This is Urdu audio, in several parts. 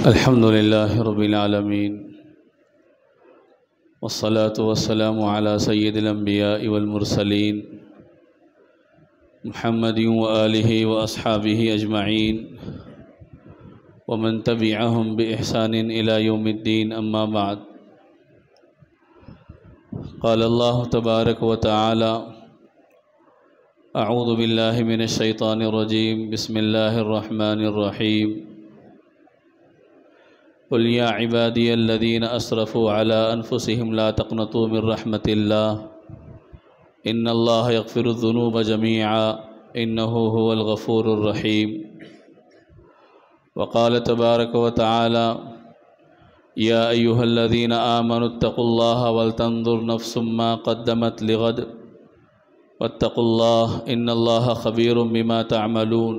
الحمد لله رب العالمين والصلاة والسلام على سيد الأنبياء والمرسلين محمد وآله وأصحابه أجمعين ومن تبعهم بإحسان إلى يوم الدين أما بعد. قال الله تبارك وتعالى: أعوذ بالله من الشيطان الرجيم. بسم الله الرحمن الرحيم. قل يا عبادي الذين أسرفوا على أنفسهم لا تقنطوا من رحمة الله إن الله يغفر الذنوب جميعا إنه هو الغفور الرحيم. وقال تبارك وتعالى: يا أيها الذين آمنوا اتقوا الله ولتنظر نفس ما قدمت لغد واتقوا الله إن الله خبير بما تعملون.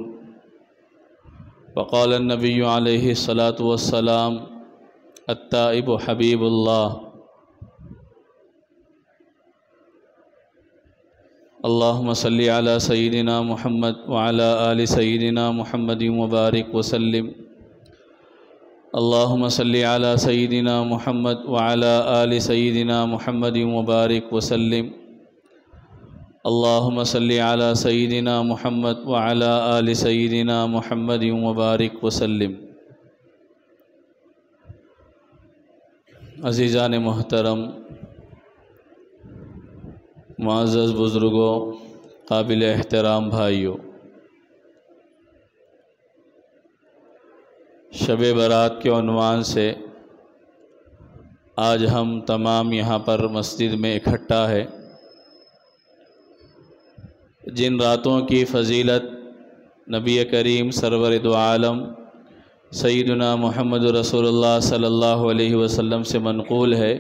وقال النبي عليه الصلاة والسلام: التائب حبيب الله. اللهم صل على سيدنا محمد وعلى آل سيدنا محمد وبارك وسلم. اللهم صل على سيدنا محمد وعلى آل سيدنا محمد وبارك وسلم. اللهم صل على سيدنا محمد وعلى آل سيدنا محمد وبارك وسلم. عزیزان محترم، معزز بزرگوں، قابل احترام بھائیوں، شب برات کے عنوان سے آج ہم تمام یہاں پر مسجد میں اکٹھا ہے. جن راتوں کی فضیلت نبی کریم سرور دو عالم سیدنا محمد رسول اللہ صلی اللہ علیہ وسلم سے منقول ہے،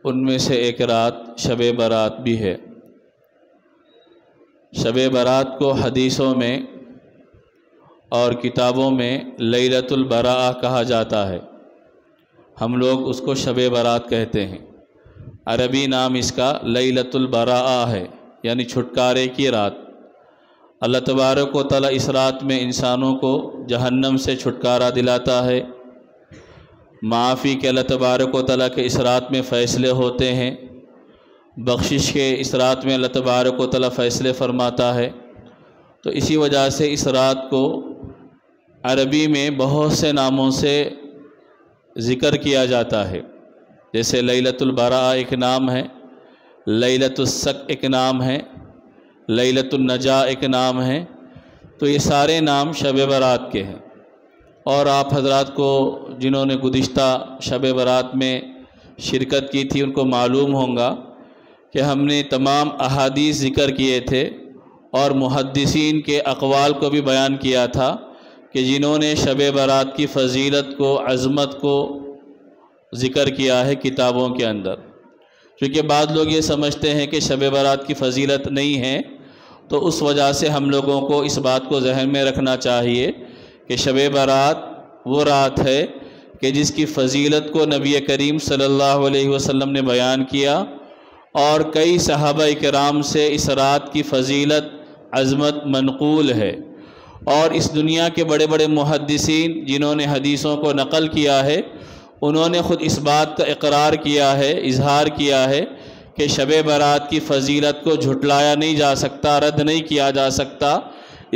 ان میں سے ایک رات شب برات بھی ہے. شب برات کو حدیثوں میں اور کتابوں میں لیلۃ البراء کہا جاتا ہے. ہم لوگ اس کو شب برات کہتے ہیں. عربی نام اس کا لیلۃ البراء ہے، یعنی چھٹکارے کی رات. اللہ تبارک و تعالیٰ اس رات میں انسانوں کو جہنم سے چھٹکارا دلاتا ہے. معافی کے اللہ تبارک و تعالیٰ کے اس رات میں فیصلے ہوتے ہیں. بخشش کے اس رات میں اللہ تبارک و تعالیٰ فیصلے فرماتا ہے. تو اسی وجہ سے اس رات کو عربی میں بہت سے ناموں سے ذکر کیا جاتا ہے. جیسے لیلۃ البراء ایک نام ہے، لیلۃ السق ایک نام ہے، لیلۃ النجاء ایک نام ہے. تو یہ سارے نام شب برات کے ہیں. اور آپ حضرات کو جنہوں نے گزشتہ شب برات میں شرکت کی تھی ان کو معلوم ہوگا کہ ہم نے تمام احادیث ذکر کیے تھے اور محدثین کے اقوال کو بھی بیان کیا تھا کہ جنہوں نے شب برات کی فضیلت کو، عظمت کو ذکر کیا ہے کتابوں کے اندر. کیونکہ بعض لوگ یہ سمجھتے ہیں کہ شب برات کی فضیلت نہیں ہے، تو اس وجہ سے ہم لوگوں کو اس بات کو ذہن میں رکھنا چاہیے کہ شب برات وہ رات ہے کہ جس کی فضیلت کو نبی کریم صلی اللہ علیہ وسلم نے بیان کیا، اور کئی صحابہ کرام سے اس رات کی فضیلت، عظمت منقول ہے. اور اس دنیا کے بڑے بڑے محدثین جنہوں نے حدیثوں کو نقل کیا ہے، انہوں نے خود اس بات کا اقرار کیا ہے، اظہار کیا ہے کہ شب برات کی فضیلت کو جھٹلایا نہیں جا سکتا، رد نہیں کیا جا سکتا.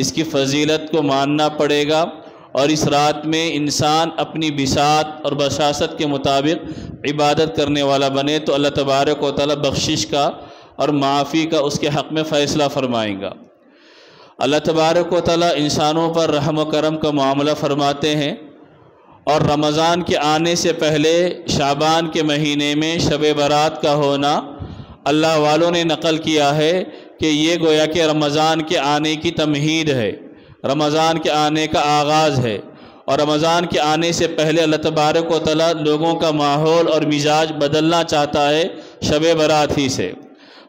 اس کی فضیلت کو ماننا پڑے گا، اور اس رات میں انسان اپنی بساط اور بشاست کے مطابق عبادت کرنے والا بنے تو اللہ تبارک و تعالیٰ بخشش کا اور معافی کا اس کے حق میں فیصلہ فرمائیں گا. اللہ تبارک و تعالیٰ انسانوں پر رحم و کرم کا معاملہ فرماتے ہیں، اور رمضان کے آنے سے پہلے شعبان کے مہینے میں شب برات کا ہونا اللہ والوں نے نقل کیا ہے کہ یہ گویا کہ رمضان کے آنے کی تمہید ہے، رمضان کے آنے کا آغاز ہے. اور رمضان کے آنے سے پہلے اللہ تبارک و تعالیٰ لوگوں کا ماحول اور مزاج بدلنا چاہتا ہے شب برات ہی سے.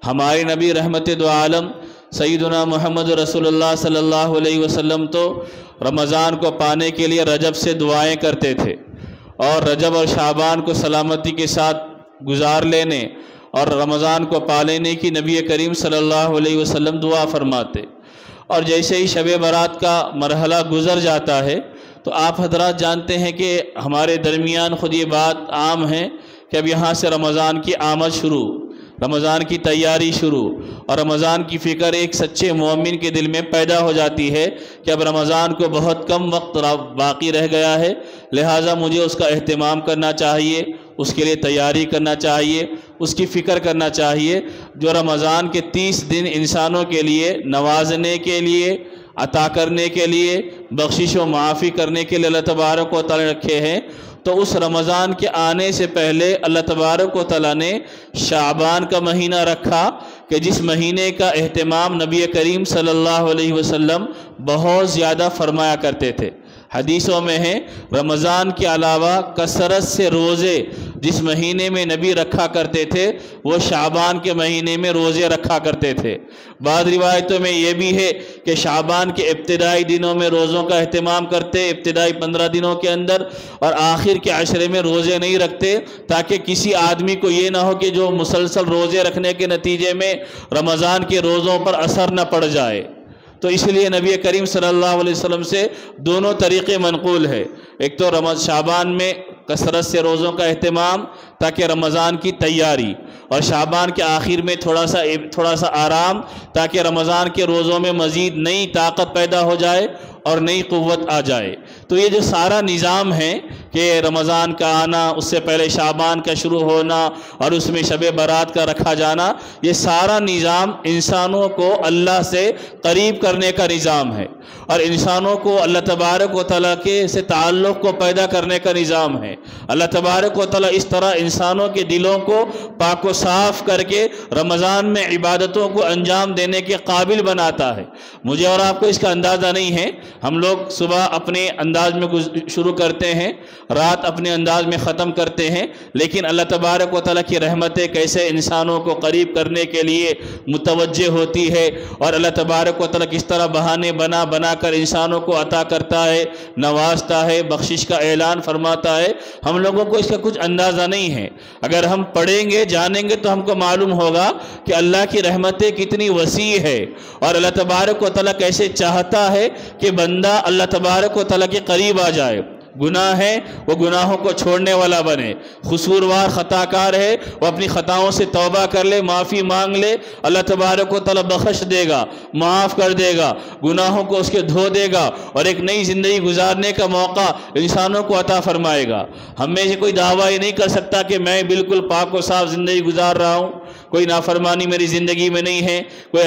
ہمارے نبی رحمت دو عالم سیدنا محمد رسول اللہ صلی اللہ علیہ وسلم تو رمضان کو پانے کے لیے رجب سے دعائیں کرتے تھے، اور رجب اور شعبان کو سلامتی کے ساتھ گزار لینے اور رمضان کو پا لینے کی نبی کریم صلی اللہ علیہ وسلم دعا فرماتے. اور جیسے ہی شب برات کا مرحلہ گزر جاتا ہے تو آپ حضرات جانتے ہیں کہ ہمارے درمیان خود یہ بات عام ہے کہ اب یہاں سے رمضان کی آمد شروع، رمضان کی تیاری شروع، اور رمضان کی فکر ایک سچے مومن کے دل میں پیدا ہو جاتی ہے کہ اب رمضان کو بہت کم وقت باقی رہ گیا ہے، لہٰذا مجھے اس کا اہتمام کرنا چاہیے، اس کے لیے تیاری کرنا چاہیے، اس کی فکر کرنا چاہیے۔ جو رمضان کے 30 دن انسانوں کے لیے نوازنے کے لیے، عطا کرنے کے لیے، بخشش و معافی کرنے کے لیے اللہ تبارک و تعالی رکھے ہیں، تو اس رمضان کے آنے سے پہلے اللہ تبارک و تعالی نے شعبان کا مہینہ رکھا کہ جس مہینے کا اہتمام نبی کریم صلی اللہ علیہ وسلم بہت زیادہ فرمایا کرتے تھے۔ حدیثوں میں ہے رمضان کے علاوہ کثرت سے روزے جس مہینے میں نبی رکھا کرتے تھے وہ شعبان کے مہینے میں روزے رکھا کرتے تھے۔ بعض روایتوں میں یہ بھی ہے کہ شعبان کے ابتدائی دنوں میں روزوں کا اہتمام کرتے، ابتدائی 15 دنوں کے اندر، اور آخر کے عشرے میں روزے نہیں رکھتے تاکہ کسی آدمی کو یہ نہ ہو کہ جو مسلسل روزے رکھنے کے نتیجے میں رمضان کے روزوں پر اثر نہ پڑ جائے۔ تو اس لیے نبی کریم صلی اللہ علیہ وسلم سے دونوں طریقے منقول ہے، ایک تو شعبان میں کثرت سے روزوں کا اہتمام تاکہ رمضان کی تیاری، اور شعبان کے آخر میں تھوڑا سا آرام تاکہ رمضان کے روزوں میں مزید نئی طاقت پیدا ہو جائے اور نئی قوت آ جائے۔ تو یہ جو سارا نظام ہے کہ رمضان کا آنا، اس سے پہلے شعبان کا شروع ہونا اور اس میں شب برات کا رکھا جانا، یہ سارا نظام انسانوں کو اللہ سے قریب کرنے کا نظام ہے، اور انسانوں کو اللہ تبارک و تعالیٰ کے سے تعلق کو پیدا کرنے کا نظام ہے۔ اللہ تبارک و تعالیٰ اس طرح انسانوں کے دلوں کو پاک و صاف کر کے رمضان میں عبادتوں کو انجام دینے کے قابل بناتا ہے۔ مجھے اور آپ کو اس کا اندازہ نہیں ہے، ہم لوگ صبح اپنے انداز میں شروع کرتے ہیں، رات اپنے انداز میں ختم کرتے ہیں، لیکن اللہ تبارک و تعالیٰ کی رحمتیں کیسے انسانوں کو قریب کرنے کے لیے متوجہ ہوتی ہے، اور اللہ تبارک و تعالیٰ کس طرح بہانے بنا کر انسانوں کو عطا کرتا ہے، نوازتا ہے، بخشش کا اعلان فرماتا ہے، ہم لوگوں کو اس کا کچھ اندازہ نہیں ہے۔ اگر ہم پڑھیں گے جانیں گے تو ہم کو معلوم ہوگا کہ اللہ کی رحمتیں کتنی وسیع ہے، اور اللہ تبارک و تعالیٰ کیسے چاہتا ہے کہ بندہ اللہ تبارک و تعالیٰ کے قریب آ جائے۔ گناہ ہے وہ گناہوں کو چھوڑنے والا بنے، قصوروار خطا کار ہے وہ اپنی خطاؤں سے توبہ کر لے، معافی مانگ لے، اللہ تبارک و تعالیٰ بخش دے گا، معاف کر دے گا، گناہوں کو اس کے دھو دے گا، اور ایک نئی زندگی گزارنے کا موقع انسانوں کو عطا فرمائے گا۔ ہم میں سے کوئی دعویٰ یہ نہیں کر سکتا کہ میں بالکل پاک و صاف زندگی گزار رہا ہوں، کوئی نافرمانی میری زندگی میں نہیں ہے، کوئی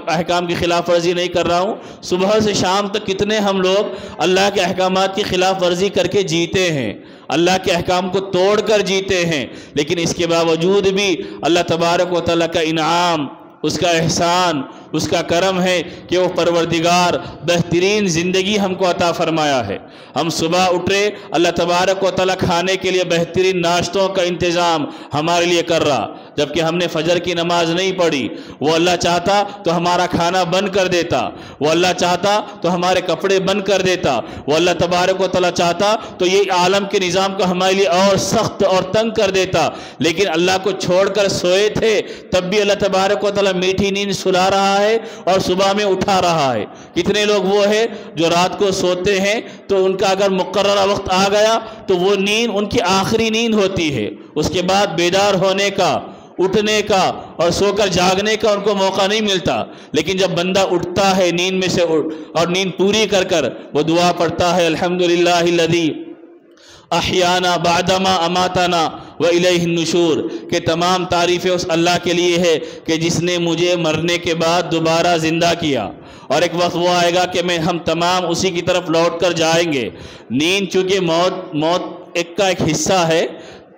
احکام کی خلاف ورزی نہیں کر رہا ہوں۔ صبح سے شام تک کتنے ہم لوگ اللہ کے احکامات کی خلاف ورزی کر کے جیتے ہیں، اللہ کے احکام کو توڑ کر جیتے ہیں، لیکن اس کے باوجود بھی اللہ تبارک و تعالیٰ کا انعام، اس کا احسان، اس کا کرم ہے کہ وہ پروردگار بہترین زندگی ہم کو عطا فرمایا ہے۔ ہم صبح اٹھے، اللہ تبارک و تعالیٰ کھانے کے لیے بہترین ناشتوں کا انتظام ہمارے لیے کر رہا، جبکہ ہم نے فجر کی نماز نہیں پڑھی۔ وہ اللہ چاہتا تو ہمارا کھانا بند کر دیتا، وہ اللہ چاہتا تو ہمارے کپڑے بند کر دیتا، وہ اللہ تبارک و تعالیٰ چاہتا تو یہ عالم کے نظام کو ہمارے لیے اور سخت اور تنگ کر دیتا، لیکن اللہ کو چھوڑ کر سوئے تھے تب بھی اللہ تبارک و تعالیٰ میٹھی نیند سلا رہا ہے اور صبح میں اٹھا رہا ہے۔ کتنے لوگ وہ ہیں جو رات کو سوتے ہیں تو ان کا اگر مقررہ وقت آ گیا تو وہ نیند ان کی آخری نیند ہوتی ہے، اس کے بعد بیدار ہونے کا، اٹھنے کا اور سو کر جاگنے کا ان کو موقع نہیں ملتا۔ لیکن جب بندہ اٹھتا ہے نیند میں سے اور نیند پوری کر کر وہ دعا پڑھتا ہے الحمدللہ الذی احیانا بعدما اماتنا والیہ النشور، کہ تمام تعریفیں اس اللہ کے لیے ہے کہ جس نے مجھے مرنے کے بعد دوبارہ زندہ کیا، اور ایک وقت وہ آئے گا کہ ہم تمام اسی کی طرف لوٹ کر جائیں گے۔ نیند چونکہ موت ایک کا ایک حصہ ہے،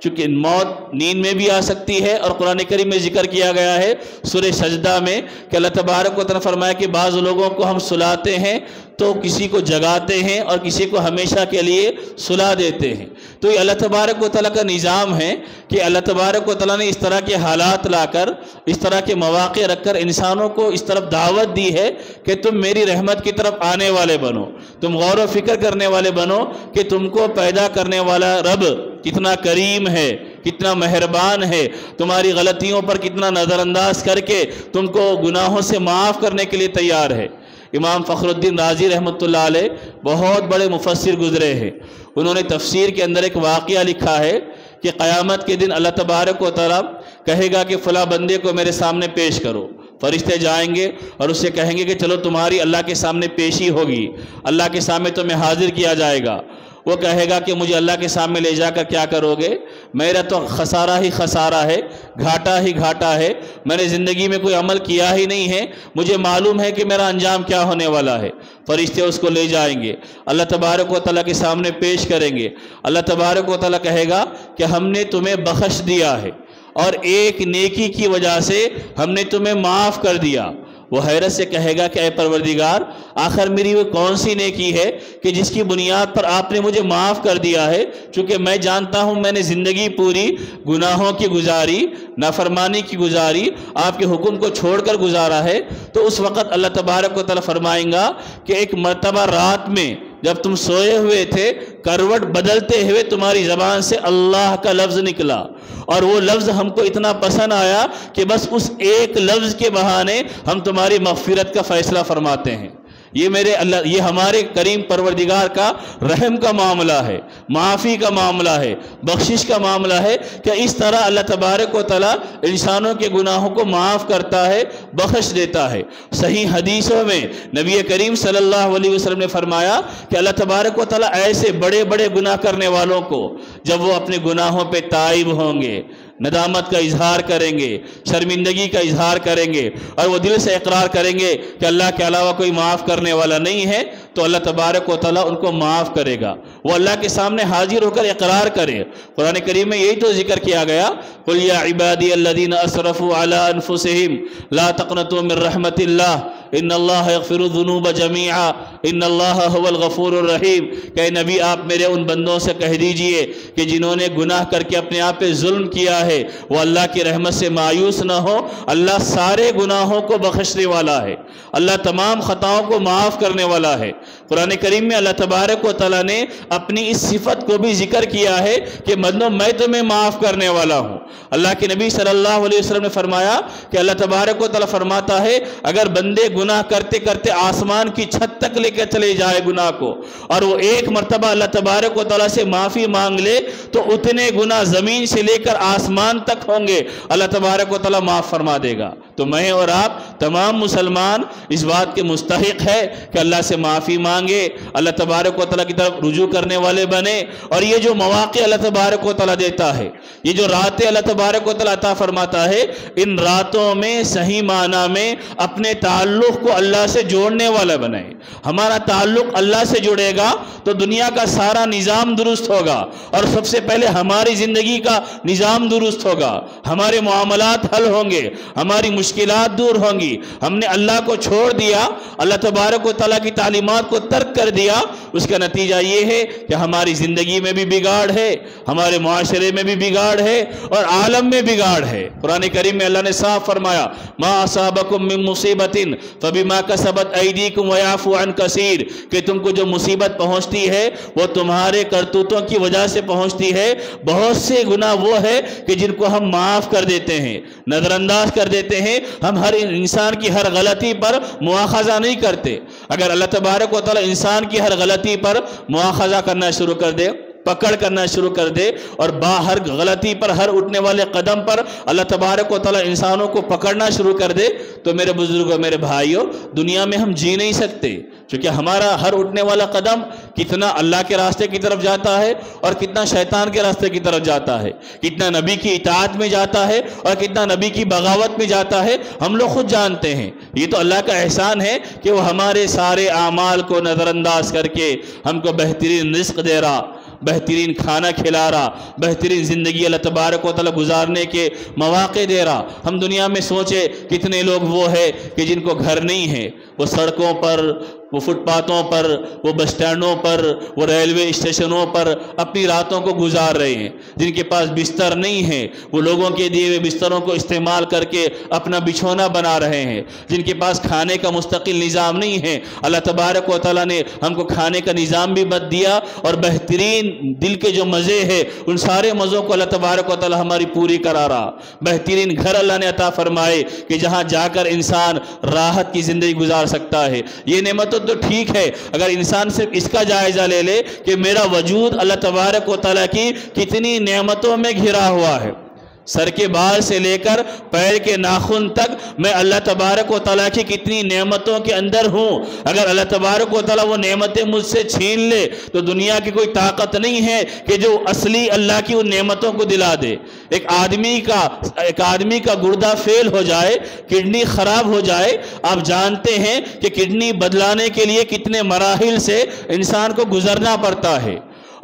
چونکہ موت نیند میں بھی آ سکتی ہے، اور قرآن کریم میں ذکر کیا گیا ہے سورہ سجدہ میں کہ اللہ تبارک و تعالیٰ فرمایا کہ بعض لوگوں کو ہم سلاتے ہیں تو کسی کو جگاتے ہیں اور کسی کو ہمیشہ کے لیے سلا دیتے ہیں۔ تو یہ اللہ تبارک و تعالیٰ کا نظام ہے کہ اللہ تبارک و تعالیٰ نے اس طرح کے حالات لا کر، اس طرح کے مواقع رکھ کر انسانوں کو اس طرف دعوت دی ہے کہ تم میری رحمت کی طرف آنے والے بنو، تم غور و فکر کرنے والے بنو کہ تم کو پیدا کرنے والا رب کتنا کریم ہے، کتنا مہربان ہے، تمہاری غلطیوں پر کتنا نظر انداز کر کے تم کو گناہوں سے معاف کرنے کے لیے تیار ہے۔ امام فخر الدین رازی رحمۃ اللہ علیہ بہت بڑے مفسر گزرے ہیں، انہوں نے تفسیر کے اندر ایک واقعہ لکھا ہے کہ قیامت کے دن اللہ تبارک و تعالیٰ کہے گا کہ فلاں بندے کو میرے سامنے پیش کرو، فرشتے جائیں گے اور اس سے کہیں گے کہ چلو تمہاری اللہ کے سامنے پیشی ہوگی، اللہ کے سامنے تمہیں حاضر کیا جائے گا۔ وہ کہے گا کہ مجھے اللہ کے سامنے لے جا کر کیا کرو گے؟ میرا تو خسارہ ہی خسارہ ہے، گھاٹا ہی گھاٹا ہے، میں نے زندگی میں کوئی عمل کیا ہی نہیں ہے، مجھے معلوم ہے کہ میرا انجام کیا ہونے والا ہے۔ فرشتے اس کو لے جائیں گے، اللہ تبارک و تعالیٰ کے سامنے پیش کریں گے۔ اللہ تبارک و تعالیٰ کہے گا کہ ہم نے تمہیں بخش دیا ہے اور ایک نیکی کی وجہ سے ہم نے تمہیں معاف کر دیا۔ وہ حیرت سے کہے گا کہ اے پروردگار، آخر میری وہ کون سی نیکی ہے کہ جس کی بنیاد پر آپ نے مجھے معاف کر دیا ہے؟ چونکہ میں جانتا ہوں میں نے زندگی پوری گناہوں کی گزاری، نافرمانی کی گزاری، آپ کے حکم کو چھوڑ کر گزارا ہے۔ تو اس وقت اللہ تبارک و تعالیٰ فرمائیں گا کہ ایک مرتبہ رات میں جب تم سوئے ہوئے تھے، کروٹ بدلتے ہوئے تمہاری زبان سے اللہ کا لفظ نکلا، اور وہ لفظ ہم کو اتنا پسند آیا کہ بس اس ایک لفظ کے بہانے ہم تمہاری مغفرت کا فیصلہ فرماتے ہیں۔ یہ ہمارے کریم پروردگار کا رحم کا معاملہ ہے، معافی کا معاملہ ہے، بخشش کا معاملہ ہے کہ اس طرح اللہ تبارک و تعالیٰ انسانوں کے گناہوں کو معاف کرتا ہے، بخش دیتا ہے۔ صحیح حدیثوں میں نبی کریم صلی اللہ علیہ وسلم نے فرمایا کہ اللہ تبارک و تعالیٰ ایسے بڑے بڑے گناہ کرنے والوں کو جب وہ اپنے گناہوں پہ تائب ہوں گے، ندامت کا اظہار کریں گے، شرمندگی کا اظہار کریں گے، اور وہ دل سے اقرار کریں گے کہ اللہ کے علاوہ کوئی معاف کرنے والا نہیں ہے، تو اللہ تبارک و تعالیٰ ان کو معاف کرے گا۔ وہ اللہ کے سامنے حاضر ہو کر اقرار کرے۔ قرآن کریم میں یہی تو ذکر کیا گیا، قُلْ يَا عِبَادِيَ الَّذِينَ أَسْرَفُوا عَلَىٰ أَنفُسِهِمْ لَا تَقْنَطُوا مِن رَحْمَةِ اللَّهِ إِنَّ اللَّهَ يَغْفِرُ الذُّنُوبَ جَمِيعًا إِنَّ اللَّهَ هُوَ الْغَفُورُ الرَّحِيمُ۔ کہ نبی آپ میرے ان بندوں سے کہہ دیجئے کہ جنہوں نے گناہ کر کے اپنے آپ پہ ظلم کیا ہے وہ اللہ کی رحمت سے مایوس نہ ہو، اللہ سارے گناہوں کو بخشنے والا ہے، اللہ تمام خطاؤں کو معاف کرنے والا ہے۔ قرآن کریم میں اللہ تبارک و تعالیٰ نے اپنی اس صفت کو بھی ذکر کیا ہے کہ بندو میں تمہیں معاف کرنے والا ہوں۔ اللہ کے نبی صلی اللہ علیہ وسلم نے فرمایا کہ اللہ تبارک و تعالیٰ فرماتا ہے اگر بندے گناہ کرتے کرتے آسمان کی چھت تک لے کے چلے جائے گناہ کو، اور وہ ایک مرتبہ اللہ تبارک و تعالیٰ سے معافی مانگ لے تو اتنے گناہ زمین سے لے کر آسمان تک ہوں گے، اللہ تبارک و تعالیٰ معاف فرما دے گا۔ تو میں اور آپ تمام مسلمان اس بات کے مستحق ہے کہ اللہ سے معافی مانگے، اللہ تبارک و تعالیٰ کی طرف رجوع کرنے والے بنے، اور یہ جو مواقع اللہ تبارک و تعالیٰ دیتا ہے، یہ جو راتیں اللہ تبارک و تعالیٰ عطا فرماتا ہے، ان راتوں میں صحیح معنی میں اپنے تعلق کو اللہ سے جوڑنے والا بنے۔ ہمارا تعلق اللہ سے جڑے گا تو دنیا کا سارا نظام درست ہوگا، اور سب سے پہلے ہماری زندگی کا نظام درست ہوگا، ہمارے معاملات حل ہوں گے، ہماری مشکلات دور ہوں گی۔ ہم نے اللہ کو چھوڑ دیا، اللہ تبارک و تعالیٰ کی تعلیمات کو ترک کر دیا، اس کا نتیجہ یہ ہے کہ ہماری زندگی میں بھی بگاڑ ہے، ہمارے معاشرے میں بھی بگاڑ ہے، اور عالم میں بگاڑ ہے۔ قرآن کریم میں اللہ نے صاف فرمایا ما اصابکم من مصیبت فبما کسبت ایدیکم ویعفو عن کثیر، کہ تم کو جو مصیبت پہنچتی ہے وہ تمہارے کرتوتوں کی وجہ سے پہنچتی ہے۔ بہت سے گناہ وہ ہے کہ جن کو ہم معاف کر دیتے ہیں، نظر انداز کر دیتے ہیں، ہم ہر انسان کی ہر غلطی پر مواخذہ نہیں کرتے۔ اگر اللہ تبارک و تعالیٰ انسان کی ہر غلطی پر مواخذہ کرنا شروع کر دے، پکڑ کرنا شروع کر دے، اور ہر غلطی پر، ہر اٹھنے والے قدم پر اللہ تبارک و تعالیٰ انسانوں کو پکڑنا شروع کر دے، تو میرے بزرگوں، میرے بھائیوں، دنیا میں ہم جی نہیں سکتے، کیونکہ ہمارا ہر اٹھنے والا قدم کتنا اللہ کے راستے کی طرف جاتا ہے اور کتنا شیطان کے راستے کی طرف جاتا ہے، کتنا نبی کی اطاعت میں جاتا ہے اور کتنا نبی کی بغاوت میں جاتا ہے، ہم لوگ خود جانتے ہیں۔ یہ تو اللہ کا احسان ہے کہ وہ ہمارے سارے اعمال کو نظر انداز کر کے ہم کو بہترین رزق دے رہا، بہترین کھانا کھلا رہا، بہترین زندگی اللہ تبارک و تعالیٰ گزارنے کے مواقع دے رہا۔ ہم دنیا میں سوچے کتنے لوگ وہ ہیں کہ جن کو گھر نہیں ہے، وہ سڑکوں پر، وہ فٹ پاتھوں پر، وہ بس اسٹینڈوں پر، وہ ریلوے اسٹیشنوں پر اپنی راتوں کو گزار رہے ہیں۔ جن کے پاس بستر نہیں ہے وہ لوگوں کے دیے ہوئے بستروں کو استعمال کر کے اپنا بچھونا بنا رہے ہیں۔ جن کے پاس کھانے کا مستقل نظام نہیں ہے، اللہ تبارک و تعالیٰ نے ہم کو کھانے کا نظام بھی بد دیا، اور بہترین دل کے جو مزے ہیں ان سارے مزوں کو اللہ تبارک و تعالیٰ ہماری پوری کرا رہا۔ بہترین گھر اللہ نے عطا فرمائے کہ جہاں جا کر انسان راحت کی زندگی گزار گزار سکتا ہے۔ یہ نعمتوں تو ٹھیک ہے، اگر انسان صرف اس کا جائزہ لے لے کہ میرا وجود اللہ تبارک و تعالیٰ کی کتنی نعمتوں میں گھرا ہوا ہے، سر کے بال سے لے کر پیر کے ناخن تک میں اللہ تبارک و تعالیٰ کی کتنی نعمتوں کے اندر ہوں، اگر اللہ تبارک و تعالیٰ وہ نعمتیں مجھ سے چھین لے تو دنیا کی کوئی طاقت نہیں ہے کہ جو اصلی اللہ کی ان نعمتوں کو دلا دے۔ ایک آدمی کا گردہ فیل ہو جائے، کڈنی خراب ہو جائے، آپ جانتے ہیں کہ کڈنی بدلانے کے لیے کتنے مراحل سے انسان کو گزرنا پڑتا ہے،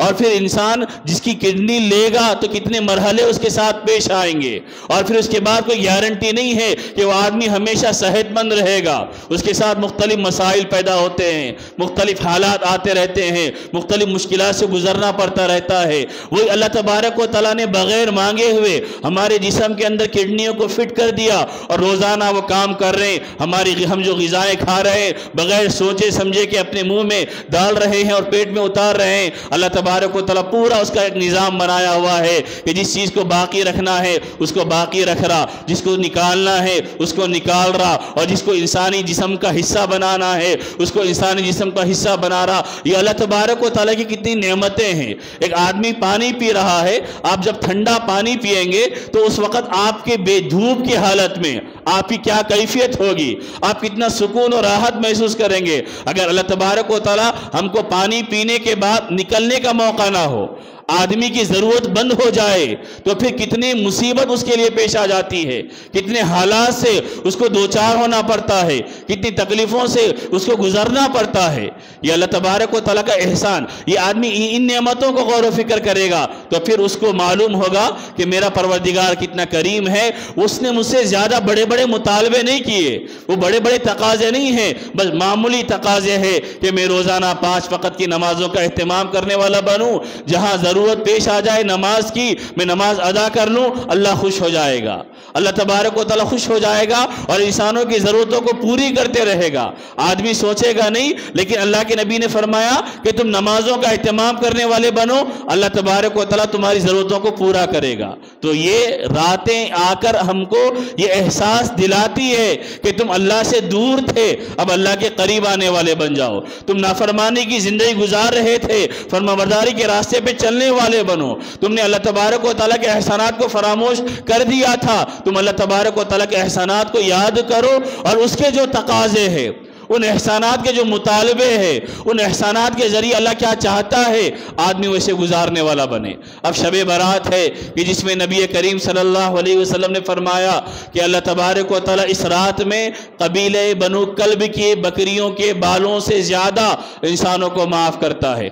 اور پھر انسان جس کی کڈنی لے گا تو کتنے مرحلے اس کے ساتھ پیش آئیں گے، اور پھر اس کے بعد کوئی گارنٹی نہیں ہے کہ وہ آدمی ہمیشہ صحت مند رہے گا، اس کے ساتھ مختلف مسائل پیدا ہوتے ہیں، مختلف حالات آتے رہتے ہیں، مختلف مشکلات سے گزرنا پڑتا رہتا ہے۔ وہی اللہ تبارک و تعالیٰ نے بغیر مانگے ہوئے ہمارے جسم کے اندر کڈنیوں کو فٹ کر دیا، اور روزانہ وہ کام کر رہے ہیں، ہم جو غذائیں کھا رہے ہیں بغیر سوچے سمجھے کہ اپنے منہ میں ڈال رہے ہیں اور پیٹ میں اتار رہے ہیں۔ اللہ تبارک و تعالیٰ پورا اس کا ایک نظام بنایا ہوا ہے کہ جس چیز کو باقی رکھنا ہے اس کو باقی رکھ رہا، جس کو نکالنا ہے اس کو نکال رہا، اور جس کو انسانی جسم کا حصہ بنانا ہے اس کو انسانی جسم کا حصہ بنا رہا۔ یہ اللہ تبارک و تعالیٰ کی کتنی نعمتیں ہیں۔ ایک آدمی پانی پی رہا ہے، آپ جب ٹھنڈا پانی پیئیں گے تو اس وقت آپ کے بے دھوپ کی حالت میں آپ کی کیا کیفیت ہوگی، آپ کتنا سکون اور راحت محسوس کریں گے۔ اگر اللہ تبارک و تعالیٰ ہم کو پانی پینے کے بعد نکلنے کا موقع نہ ہو، آدمی کی ضرورت بند ہو جائے تو پھر کتنی مصیبت اس کے لیے پیش آ جاتی ہے، کتنے حالات سے اس کو دوچار ہونا پڑتا ہے، کتنی تکلیفوں سے اس کو گزرنا پڑتا ہے۔ یہ اللہ تبارک و تعالیٰ کا احسان۔ یہ آدمی ان نعمتوں کو غور و فکر کرے گا تو پھر اس کو معلوم ہوگا کہ میرا پروردگار کتنا کریم ہے، اس نے مجھ سے زیادہ بڑے بڑے مطالبے نہیں کیے، وہ بڑے بڑے تقاضے نہیں ہیں، بس معمولی تقاضے ہیں کہ میں روزانہ 5 وقت کی نمازوں کا اہتمام کرنے والا بنوں، جہاں ضرورت پیش آ جائے نماز کی میں نماز ادا کر لوں، اللہ خوش ہو جائے گا، اللہ تبارک و تعالیٰ خوش ہو جائے گا اور انسانوں کی ضرورتوں کو پوری کرتے رہے گا۔ آدمی سوچے گا نہیں، لیکن اللہ کے نبی نے فرمایا کہ تم نمازوں کا اہتمام کرنے والے بنو، اللہ تبارک و تعالیٰ تمہاری ضرورتوں کو پورا کرے گا۔ تو یہ راتیں آ کر ہم کو یہ احساس دلاتی ہے کہ تم اللہ سے دور تھے، اب اللہ کے قریب آنے والے بن جاؤ، تم نافرمانی کی زندگی گزار رہے تھے، فرمانبرداری کے راستے پہ چلنے والے بنو، تم نے اللہ تبارک و تعالیٰ کے احسانات کو فراموش کر دیا تھا، تم اللہ تبارک و تعالیٰ کے احسانات کو یاد کرو، اور اس کے جو تقاضے ہیں، ان احسانات کے جو مطالبے ہیں، ان احسانات کے ذریعے اللہ کیا چاہتا ہے آدمی ویسے گزارنے والا بنے۔ اب شب برات ہے کہ جس میں نبی کریم صلی اللہ علیہ وسلم نے فرمایا کہ اللہ تبارک و تعالیٰ اس رات میں قبیلہ بنو کلب کی بکریوں کے بالوں سے زیادہ انسانوں کو معاف کرتا ہے۔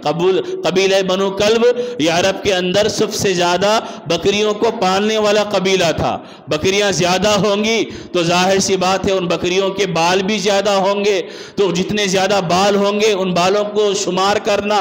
قبیلہ بنو کلب یہ عرب کے اندر سب سے زیادہ بکریوں کو پالنے والا قبیلہ تھا۔ بکریاں زیادہ ہوں گی تو ظاہر سی بات ہے ان بکریوں کے بال بھی زیادہ ہوں گے، تو جتنے زیادہ بال ہوں گے ان بالوں کو شمار کرنا،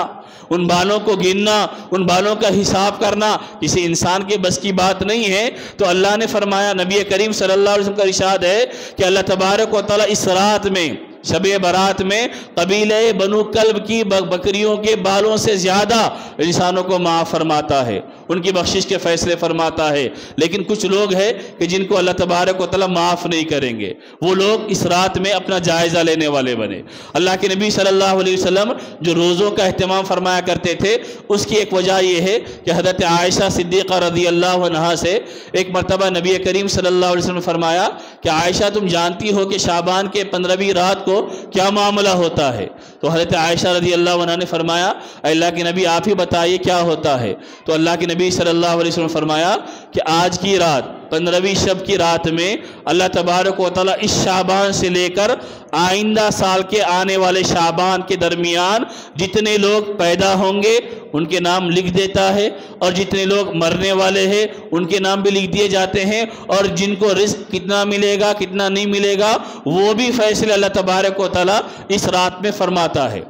ان بالوں کو گننا، ان بالوں کا حساب کرنا کسی انسان کے بس کی بات نہیں ہے۔ تو اللہ نے فرمایا، نبی کریم صلی اللہ علیہ وسلم کا ارشاد ہے کہ اللہ تبارک و تعالیٰ اس رات میں شب برات میں قبیلہ بنو کلب کی بکریوں کے بالوں سے زیادہ انسانوں کو معاف فرماتا ہے، ان کی بخشش کے فیصلے فرماتا ہے۔ لیکن کچھ لوگ ہیں کہ جن کو اللہ تبارک و تعالیٰ معاف نہیں کریں گے، وہ لوگ اس رات میں اپنا جائزہ لینے والے بنے۔ اللہ کے نبی صلی اللہ علیہ وسلم جو روزوں کا اہتمام فرمایا کرتے تھے، اس کی ایک وجہ یہ ہے کہ حضرت عائشہ صدیقہ رضی اللہ عنہا سے ایک مرتبہ نبی کریم صلی اللہ علیہ وسلم نے فرمایا کہ عائشہ تم جانتی ہو کہ شعبان کے 15ویں رات کو کیا معاملہ ہوتا ہے؟ تو حضرت عائشہ رضی اللہ عنہ نے فرمایا، اے اللہ کے نبی آپ ہی بتائیے کیا ہوتا ہے؟ تو اللہ کے نبی صلی اللہ علیہ وسلم نے فرمایا کہ آج کی رات 15ویں شب کی رات میں اللہ تبارک و تعالیٰ اس شعبان سے لے کر آئندہ سال کے آنے والے شعبان کے درمیان جتنے لوگ پیدا ہوں گے ان کے نام لکھ دیتا ہے، اور جتنے لوگ مرنے والے ہیں ان کے نام بھی لکھ دیے جاتے ہیں، اور جن کو رزق کتنا ملے گا کتنا نہیں ملے گا وہ بھی فیصلے اللہ تبارک و تعالیٰ اس رات میں فرماتا ہے۔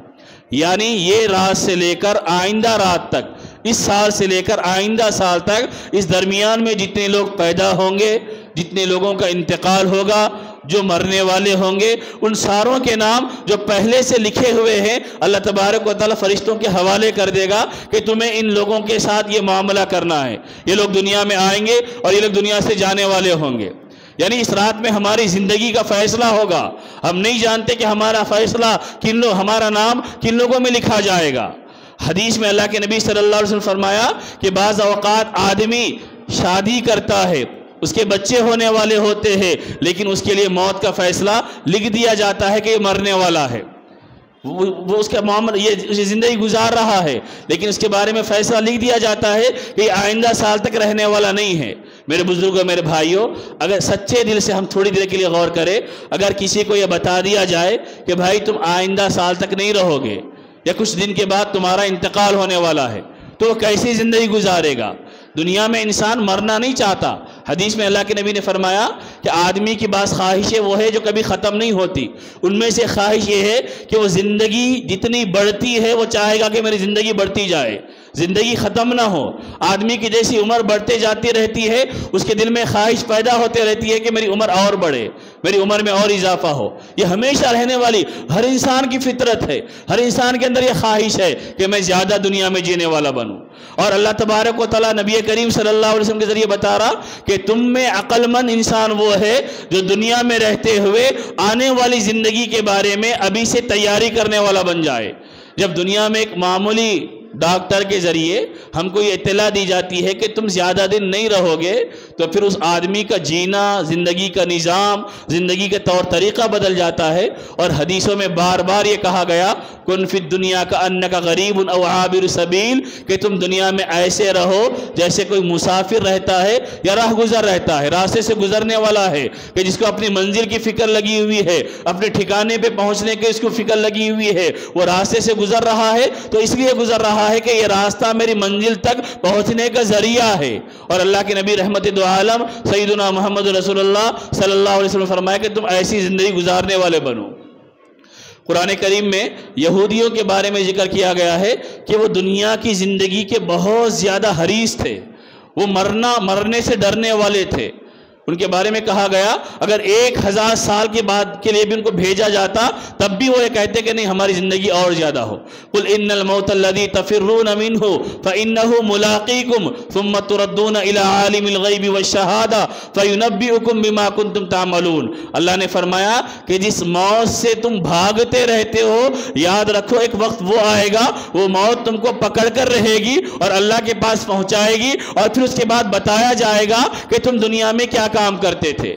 یعنی یہ رات سے لے کر آئندہ رات تک، اس سال سے لے کر آئندہ سال تک، اس درمیان میں جتنے لوگ پیدا ہوں گے، جتنے لوگوں کا انتقال ہوگا، جو مرنے والے ہوں گے، ان ساروں کے نام جو پہلے سے لکھے ہوئے ہیں اللہ تبارک و تعالیٰ فرشتوں کے حوالے کر دے گا کہ تمہیں ان لوگوں کے ساتھ یہ معاملہ کرنا ہے، یہ لوگ دنیا میں آئیں گے اور یہ لوگ دنیا سے جانے والے ہوں گے۔ یعنی اس رات میں ہماری زندگی کا فیصلہ ہوگا. ہم نہیں جانتے کہ ہمارا فیصلہ ہمارا نام کن لوگوں میں لکھا جائے گا. حدیث میں اللہ کے نبی صلی اللہ علیہ وسلم فرمایا کہ بعض اوقات آدمی شادی کرتا ہے, اس کے بچے ہونے والے ہوتے ہیں, لیکن اس کے لیے موت کا فیصلہ لکھ دیا جاتا ہے کہ یہ مرنے والا ہے. وہ اس کا معاملہ یہ زندگی گزار رہا ہے, لیکن اس کے بارے میں فیصلہ لکھ دیا جاتا ہے کہ یہ آئندہ سال تک رہنے والا نہیں ہے. میرے بزرگوں, میرے بھائیوں, اگر سچے دل سے ہم تھوڑی دیر کے لیے غور کریں, اگر کسی کو یہ بتا دیا جائے کہ بھائی تم آئندہ سال تک نہیں رہو گے یا کچھ دن کے بعد تمہارا انتقال ہونے والا ہے, تو وہ کیسی زندگی گزارے گا؟ دنیا میں انسان مرنا نہیں چاہتا. حدیث میں اللہ کے نبی نے فرمایا کہ آدمی کی بعض خواہشیں وہ ہے جو کبھی ختم نہیں ہوتی. ان میں سے خواہش یہ ہے کہ وہ زندگی جتنی بڑھتی ہے وہ چاہے گا کہ میری زندگی بڑھتی جائے, زندگی ختم نہ ہو. آدمی کی جیسی عمر بڑھتے جاتی رہتی ہے, اس کے دل میں خواہش پیدا ہوتے رہتی ہے کہ میری عمر اور بڑھے, میری عمر میں اور اضافہ ہو. یہ ہمیشہ رہنے والی ہر انسان کی فطرت ہے. ہر انسان کے اندر یہ خواہش ہے کہ میں زیادہ دنیا میں جینے والا بنوں. اور اللہ تبارک و تعالیٰ نبی کریم صلی اللہ علیہ وسلم کے ذریعے بتا رہا کہ تم میں عقل مند انسان وہ ہے جو دنیا میں رہتے ہوئے آنے والی زندگی کے بارے میں ابھی سے تیاری کرنے والا بن جائے. جب دنیا میں ایک معمولی ڈاکٹر کے ذریعے ہم کو یہ اطلاع دی جاتی ہے کہ تم زیادہ دن نہیں رہو گے, تو پھر اس آدمی کا جینا, زندگی کا نظام, زندگی کا طور طریقہ بدل جاتا ہے. اور حدیثوں میں بار بار یہ کہا گیا کن فی الدنیا کا انکا غریب او عابر سبیل, کہ تم دنیا میں ایسے رہو جیسے کوئی مسافر رہتا ہے یا راہ گزر رہتا ہے, راستے سے گزرنے والا ہے, کہ جس کو اپنی منزل کی فکر لگی ہوئی ہے, اپنے ٹھکانے پہ پہنچنے کی اس کو فکر لگی ہوئی ہے. وہ راستے سے گزر رہا ہے تو اس لیے گزر رہا ہے کہ یہ راستہ میری منزل تک پہنچنے کا ذریعہ ہے. اور اللہ کے نبی رحمت دو عالم سیدنا محمد رسول اللہ صلی اللہ علیہ وسلم فرمایا کہ تم ایسی زندگی گزارنے والے بنو. قرآن کریم میں یہودیوں کے بارے میں ذکر کیا گیا ہے کہ وہ دنیا کی زندگی کے بہت زیادہ حریص تھے, وہ مرنے سے ڈرنے والے تھے. ان کے بارے میں کہا گیا اگر 1000 سال کے بعد کے لیے بھی ان کو بھیجا جاتا تب بھی وہ یہ کہتے کہ نہیں ہماری زندگی اور زیادہ ہو. قل ان الموت الذی تفرون منہ فانہ ملاقیکم ثم تردون الی عالم الغیب والشہادہ فینبئکم بما کنتم تعملون. اللہ نے فرمایا کہ جس موت سے تم بھاگتے رہتے ہو, یاد رکھو ایک وقت وہ آئے گا, وہ موت تم کو پکڑ کر رہے گی اور اللہ کے پاس پہنچائے گی, اور پھر اس کے بعد بتایا جائے گا کہ تم دنیا میں کیا کام کرتے تھے.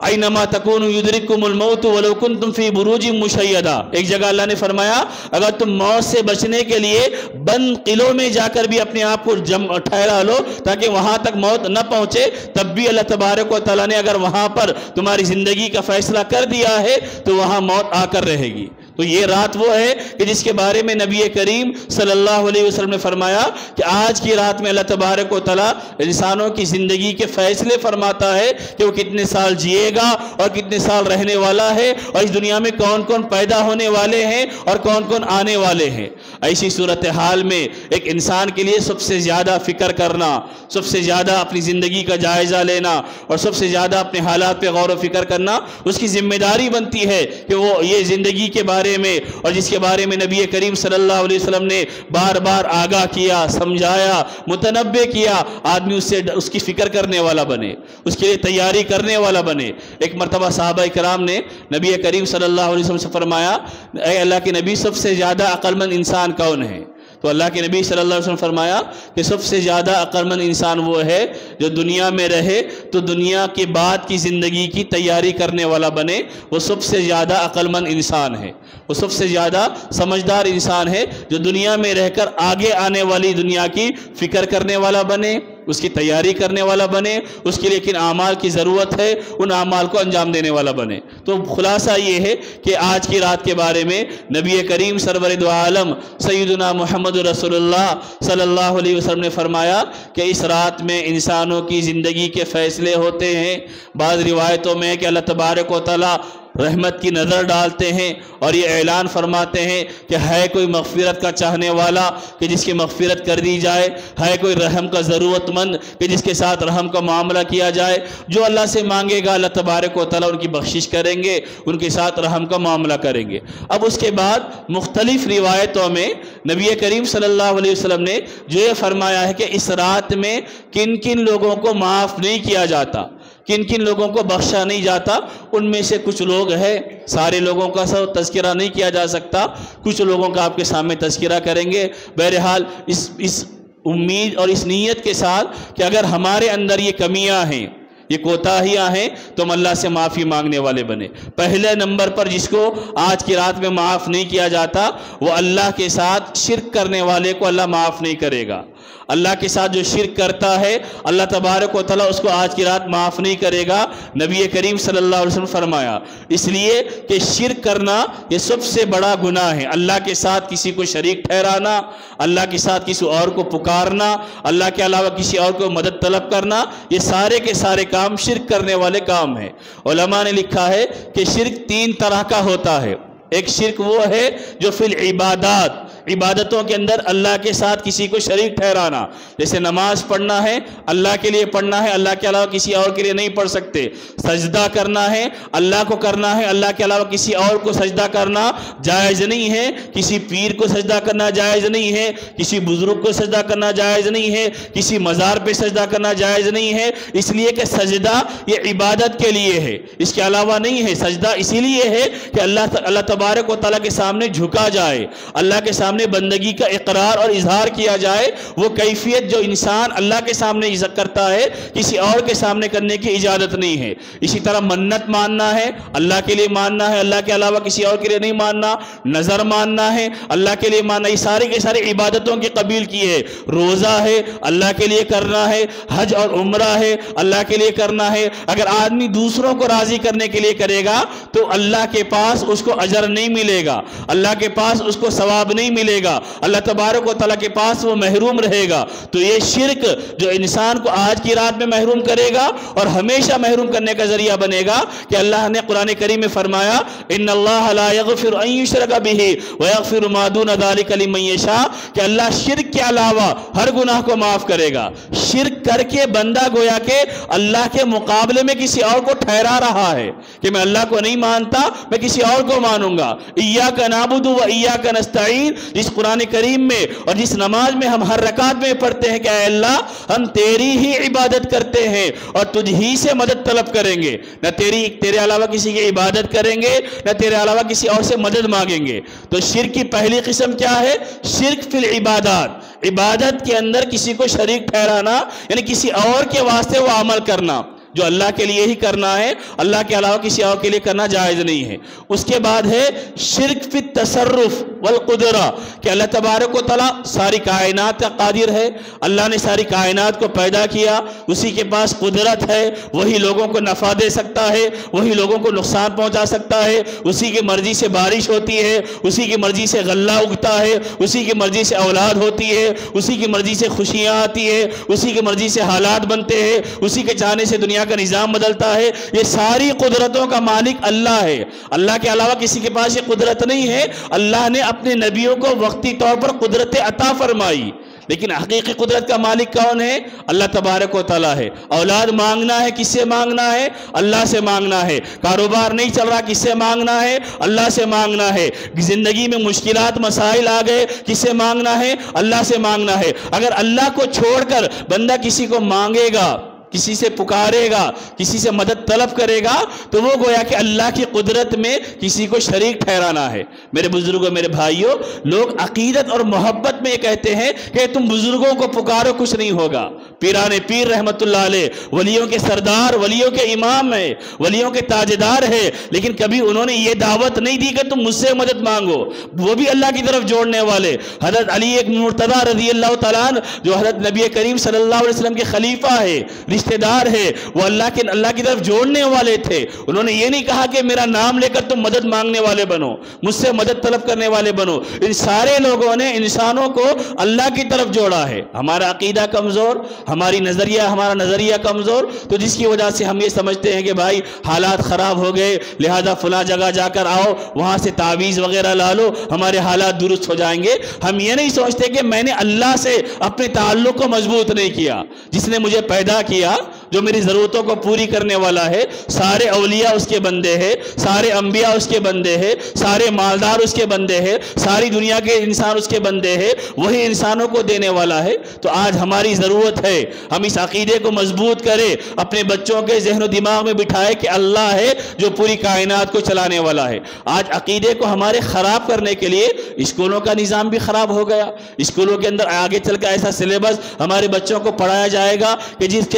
اینما تکونوا یدرککم الموت ولو کنتم فی بروج مشیدہ. ایک جگہ اللہ نے فرمایا اگر تم موت سے بچنے کے لیے بند قلعوں میں جا کر بھی اپنے آپ کو ٹھہرا لو تاکہ وہاں تک موت نہ پہنچے, تب بھی اللہ تبارک و تعالیٰ نے اگر وہاں پر تمہاری زندگی کا فیصلہ کر دیا ہے تو وہاں موت آ کر رہے گی. تو یہ رات وہ ہے کہ جس کے بارے میں نبی کریم صلی اللہ علیہ وسلم نے فرمایا کہ آج کی رات میں اللہ تبارک و تعالیٰ انسانوں کی زندگی کے فیصلے فرماتا ہے کہ وہ کتنے سال جیے گا اور کتنے سال رہنے والا ہے, اور اس دنیا میں کون کون پیدا ہونے والے ہیں اور کون کون آنے والے ہیں. ایسی صورتحال میں ایک انسان کے لیے سب سے زیادہ فکر کرنا, سب سے زیادہ اپنی زندگی کا جائزہ لینا اور سب سے زیادہ اپنے حالات پہ غور و فکر کرنا اس کی ذمہ داری بنتی ہے کہ وہ یہ زندگی کے بارے میں اور جس کے بارے میں نبی کریم صلی اللہ علیہ وسلم نے بار بار آگاہ کیا, سمجھایا, متنبہ کیا, آدمی اس کی فکر کرنے والا بنے, اس کے لیے تیاری کرنے والا بنے. ایک مرتبہ صحابہ کرام نے نبی کریم صلی اللہ علیہ وسلم سے فرمایا اے اللہ کے نبی سب سے زیادہ عقل مند انسان کون ہے؟ تو اللہ کے نبی صلی اللہ علیہ وسلم فرمایا کہ سب سے زیادہ عقل مند انسان وہ ہے جو دنیا میں رہے تو دنیا کے بعد کی زندگی کی تیاری کرنے والا بنے. وہ سب سے زیادہ عقل مند انسان ہے, وہ سب سے زیادہ سمجھدار انسان ہے جو دنیا میں رہ کر آگے آنے والی دنیا کی فکر کرنے والا بنے, اس کی تیاری کرنے والا بنے, اس کے لیے کن اعمال کی ضرورت ہے ان اعمال کو انجام دینے والا بنے. تو خلاصہ یہ ہے کہ آج کی رات کے بارے میں نبی کریم سرور دو عالم سیدنا محمد رسول اللہ صلی اللہ علیہ وسلم نے فرمایا کہ اس رات میں انسانوں کی زندگی کے فیصلے ہوتے ہیں. بعض روایتوں میں کہ اللہ تبارک و تعالیٰ رحمت کی نظر ڈالتے ہیں اور یہ اعلان فرماتے ہیں کہ ہے کوئی مغفرت کا چاہنے والا کہ جس کی مغفرت کر دی جائے, ہے کوئی رحم کا ضرورت مند کہ جس کے ساتھ رحم کا معاملہ کیا جائے. جو اللہ سے مانگے گا اللہ تبارک و تعالیٰ ان کی بخشش کریں گے, ان کے ساتھ رحم کا معاملہ کریں گے. اب اس کے بعد مختلف روایتوں میں نبی کریم صلی اللہ علیہ وسلم نے جو یہ فرمایا ہے کہ اس رات میں کن کن لوگوں کو معاف نہیں کیا جاتا, کن کن لوگوں کو بخشا نہیں جاتا، ان میں سے کچھ لوگ ہیں، سارے لوگوں کا تذکرہ نہیں کیا جا سکتا، کچھ لوگوں کا آپ کے سامنے تذکرہ کریں گے۔ بہرحال اس امید اور اس نیت کے ساتھ کہ اگر ہمارے اندر یہ کمیاں ہیں، یہ کوتاہیاں ہیں، تو ہم اللہ سے معافی مانگنے والے بنے۔ پہلے نمبر پر جس کو آج کی رات میں معاف نہیں کیا جاتا، وہ اللہ کے ساتھ شرک کرنے والے کو اللہ معاف نہیں کرے گا۔ اللہ کے ساتھ جو شرک کرتا ہے، اللہ تبارک و تعالیٰ اس کو آج کی رات معاف نہیں کرے گا۔ نبی کریم صلی اللہ علیہ وسلم فرمایا، اس لیے کہ شرک کرنا یہ سب سے بڑا گناہ ہے۔ اللہ کے ساتھ کسی کو شریک ٹھہرانا، اللہ کے ساتھ کسی اور کو پکارنا، اللہ کے علاوہ کسی اور کو مدد طلب کرنا، یہ سارے کے سارے کام شرک کرنے والے کام ہیں۔ علماء نے لکھا ہے کہ شرک 3 طرح کا ہوتا ہے۔ ایک شرک وہ ہے جو فی العبادات، عبادتوں کے اندر اللہ کے ساتھ کسی کو شریک ٹھہرانا، جیسے نماز پڑھنا ہے اللہ کے لیے پڑھنا ہے، اللہ کے علاوہ کسی اور کے لیے نہیں پڑھ سکتے۔ سجدہ کرنا ہے اللہ کو کرنا ہے، اللہ کے علاوہ کسی اور کو سجدہ کرنا جائز نہیں ہے۔ کسی پیر کو سجدہ کرنا جائز نہیں ہے، کسی بزرگ کو سجدہ کرنا جائز نہیں ہے، کسی مزار پہ سجدہ کرنا جائز نہیں ہے، اس لیے کہ سجدہ یہ عبادت کے لیے ہے، اس کے علاوہ نہیں ہے۔ سجدہ اسی لیے ہے کہ اللہ تبارک و تعالیٰ کے سامنے جھکا جائے، اللہ کے سامنے بندگی کا اقرار اور اظہار کیا جائے۔ وہ کیفیت جو انسان اللہ کے سامنے کرتا ہے، کسی اور کے سامنے کرنے کی اجازت نہیں ہے۔ اسی طرح منت ماننا ہے اللہ کے لیے ماننا ہے، اللہ کے علاوہ کسی اور کے لیے نہیں ماننا۔ نظر ماننا ہے اللہ کے لیے ماننا، یہ سارے کے سارے عبادتوں کے قبیل کی ہے۔ روزہ ہے اللہ کے لیے کرنا ہے، حج اور عمرہ ہے اللہ کے لیے کرنا ہے۔ اگر آدمی دوسروں کو راضی کرنے کے لیے کرے گا تو اللہ کے پاس اس کو اجر نہیں ملے گا، اللہ کے پاس اس کو ثواب نہیں ملے گا، اللہ تبارک و تعالیٰ کے پاس وہ محروم رہے گا۔ تو یہ شرک جو انسان کو آج کی رات میں محروم کرے گا اور ہمیشہ محروم کرنے کا ذریعہ بنے گا، کہ اللہ نے قرآن کریم میں فرمایا ان اللہ لا یغفر ان یشرک بہ ویغفر ما دون ذلک لمن یشاء، کہ اللہ شرک کے علاوہ ہر گناہ کو معاف کرے گا۔ شرک کر کے بندہ گویا کہ اللہ کے مقابلے میں کسی اور کو ٹھہرا رہا ہے کہ میں اللہ کو نہیں مانتا، میں کسی اور کو مانوں گا۔ ایاک نعبد و ایاک نستعین، جس قرآن کریم میں اور جس نماز میں ہم ہر رکعت میں پڑھتے ہیں کہ اے اللہ ہم تیری ہی عبادت کرتے ہیں اور تجھ ہی سے مدد طلب کریں گے، نہ تیرے علاوہ کسی کی عبادت کریں گے، نہ تیرے علاوہ کسی اور سے مدد مانگیں گے۔ تو شرک کی پہلی قسم کیا ہے؟ شرک فی العبادات، عبادت کے اندر کسی کو شریک ٹھہرانا، یعنی کسی اور کے واسطے وہ عمل کرنا جو اللہ کے لیے ہی کرنا ہے، اللہ کے علاوہ کسی اور کے لیے کرنا جائز نہیں ہے۔ اس کے بعد ہے شرک فی التصرف والقدرہ، کہ اللہ تبارک و تعالیٰ ساری کائنات کا قادر ہے، اللہ نے ساری کائنات کو پیدا کیا، اسی کے پاس قدرت ہے، وہی لوگوں کو نفع دے سکتا ہے، وہی لوگوں کو نقصان پہنچا سکتا ہے، اسی کی مرضی سے بارش ہوتی ہے، اسی کی مرضی سے غلہ اگتا ہے، اسی کی مرضی سے اولاد ہوتی ہے، اسی کی مرضی سے خوشیاں آتی ہے، اسی کی مرضی سے حالات بنتے ہیں، اسی کے چاہنے سے دنیا کا نظام بدلتا ہے۔ یہ ساری قدرتوں کا مالک اللہ ہے، اللہ کے علاوہ کسی کے پاس یہ قدرت نہیں ہے۔ اللہ نے اپنے نبیوں کو وقتی طور پر قدرت عطا فرمائی، لیکن حقیقی قدرت کا مالک کون ہے؟ اللہ تبارک و تعالیٰ ہے۔ اولاد مانگنا ہے کس سے مانگنا ہے؟ اللہ سے مانگنا ہے۔ کاروبار نہیں چل رہا کس سے مانگنا ہے؟ اللہ سے مانگنا ہے۔ زندگی میں مشکلات مسائل آ گئے کس سے مانگنا ہے؟ اللہ سے مانگنا ہے۔ اگر اللہ کو چھوڑ کر بندہ کسی کو مانگے گا، کسی سے پکارے گا، کسی سے مدد طلب کرے گا، تو وہ گویا کہ اللہ کی قدرت میں کسی کو شریک ٹھہرانا ہے۔ میرے بزرگوں، میرے بھائیوں، لوگ عقیدت اور محبت میں یہ کہتے ہیں کہ تم بزرگوں کو پکارو کچھ نہیں ہوگا۔ پیران پیر رحمت اللہ علیہ ولیوں کے سردار، ولیوں کے امام ہے، ولیوں کے تاجدار ہے، لیکن کبھی انہوں نے یہ دعوت نہیں دی کہ تم مجھ سے مدد مانگو، وہ بھی اللہ کی طرف جوڑنے والے۔ حضرت علی ایک مرتضیٰ رضی اللہ تعالیٰ عنہ جو حضرت نبی کریم صلی اللہ علیہ وسلم کے خلیفہ ہے، رشتہ دار ہے، وہ اللہ کی طرف جوڑنے والے تھے۔ انہوں نے یہ نہیں کہا کہ میرا نام لے کر تم مدد مانگنے والے بنو، مجھ سے مدد طلب کرنے والے بنو۔ ان سارے لوگوں نے انسانوں کو اللہ کی طرف جوڑا ہے۔ ہمارا عقیدہ کمزور، ہمارا نظریہ کمزور، تو جس کی وجہ سے ہم یہ سمجھتے ہیں کہ بھائی حالات خراب ہو گئے، لہذا فلاں جگہ جا کر آؤ، وہاں سے تعویذ وغیرہ لا لو، ہمارے حالات درست ہو جائیں گے۔ ہم یہ نہیں سوچتے کہ میں نے اللہ سے اپنے تعلق کو مضبوط نہیں کیا۔ جس نے مجھے پیدا کیا، جو میری ضرورتوں کو پوری کرنے والا ہے، سارے اولیاء اس کے بندے ہیں، سارے انبیاء اس کے بندے ہیں، سارے مالدار اس کے بندے ہیں، ساری دنیا کے انسان اس کے بندے ہیں، وہی انسانوں کو دینے والا ہے۔ تو آج ہماری ضرورت ہے ہم اس عقیدے کو مضبوط کریں، اپنے بچوں کے ذہن و دماغ میں بٹھائے کہ اللہ ہے جو پوری کائنات کو چلانے والا ہے۔ آج عقیدے کو ہمارے خراب کرنے کے لیے اسکولوں کا نظام بھی خراب ہو گیا۔ اسکولوں کے اندر آگے چل کے ایسا سلیبس ہمارے بچوں کو پڑھایا جائے گا کہ جس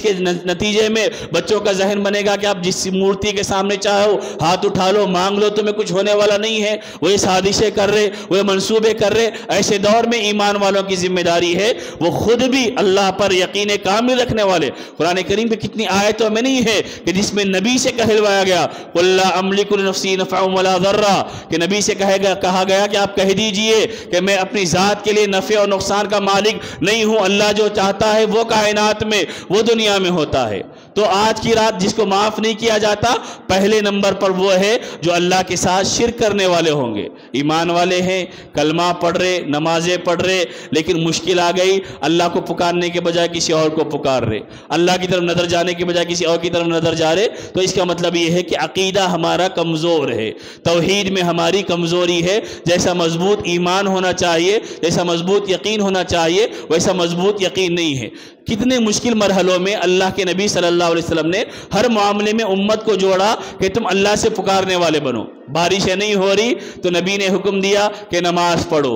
کے نتیجے میں بچوں کا ذہن بنے گا کہ آپ جس مورتی کے سامنے چاہو ہاتھ اٹھا لو، مانگ لو، تمہیں کچھ ہونے والا نہیں ہے۔ وہ سازشیں کر رہے، وہ منصوبے کر رہے۔ ایسے دور میں ایمان والوں کی ذمہ داری ہے وہ خود بھی اللہ پر یقین کامل رکھنے والے۔ قرآن کریم کی کتنی آیتوں میں نہیں ہے کہ جس میں نبی سے کہلوایا گیا قُلْ لَا أَمْلِكُ لِنَفْسِي نَفْعًا وَلَا ضَرًّا، کہ نبی سے کہا گیا کہ آپ کہہ دیجئے کہ میں اپنی ذات کے لیے نفع اور نقصان کا مالک نہیں ہوں، اللہ جو چاہتا ہے وہ کائنات میں، وہ دنیا میں ہوتا ہے۔ تو آج کی رات جس کو معاف نہیں کیا جاتا، پہلے نمبر پر وہ ہے جو اللہ کے ساتھ شرک کرنے والے ہوں گے۔ ایمان والے ہیں، کلمہ پڑھ رہے، نمازیں پڑھ رہے، لیکن مشکل آ گئی، اللہ کو پکارنے کے بجائے کسی اور کو پکار رہے، اللہ کی طرف نظر جانے کے بجائے کسی اور کی طرف نظر جا رہے۔ تو اس کا مطلب یہ ہے کہ عقیدہ ہمارا کمزور ہے، توحید میں ہماری کمزوری ہے۔ جیسا مضبوط ایمان ہونا چاہیے، جیسا مضبوط یقین ہونا چاہیے، ویسا مضبوط یقین نہیں ہے۔ کتنے مشکل مرحلوں میں اللہ کے نبی صلی اللہ علیہ وسلم نے ہر معاملے میں امت کو جوڑا کہ تم اللہ سے پکارنے والے بنو۔ بارشیں نہیں ہو رہی تو نبی نے حکم دیا کہ نماز پڑھو،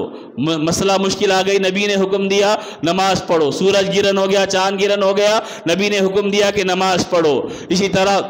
مسئلہ مشکل آ گئی، نبی نے حکم دیا نماز پڑھو، سورج گرہن ہو گیا، چاند گرہن ہو گیا، نبی نے حکم دیا کہ نماز پڑھو۔ اسی طرح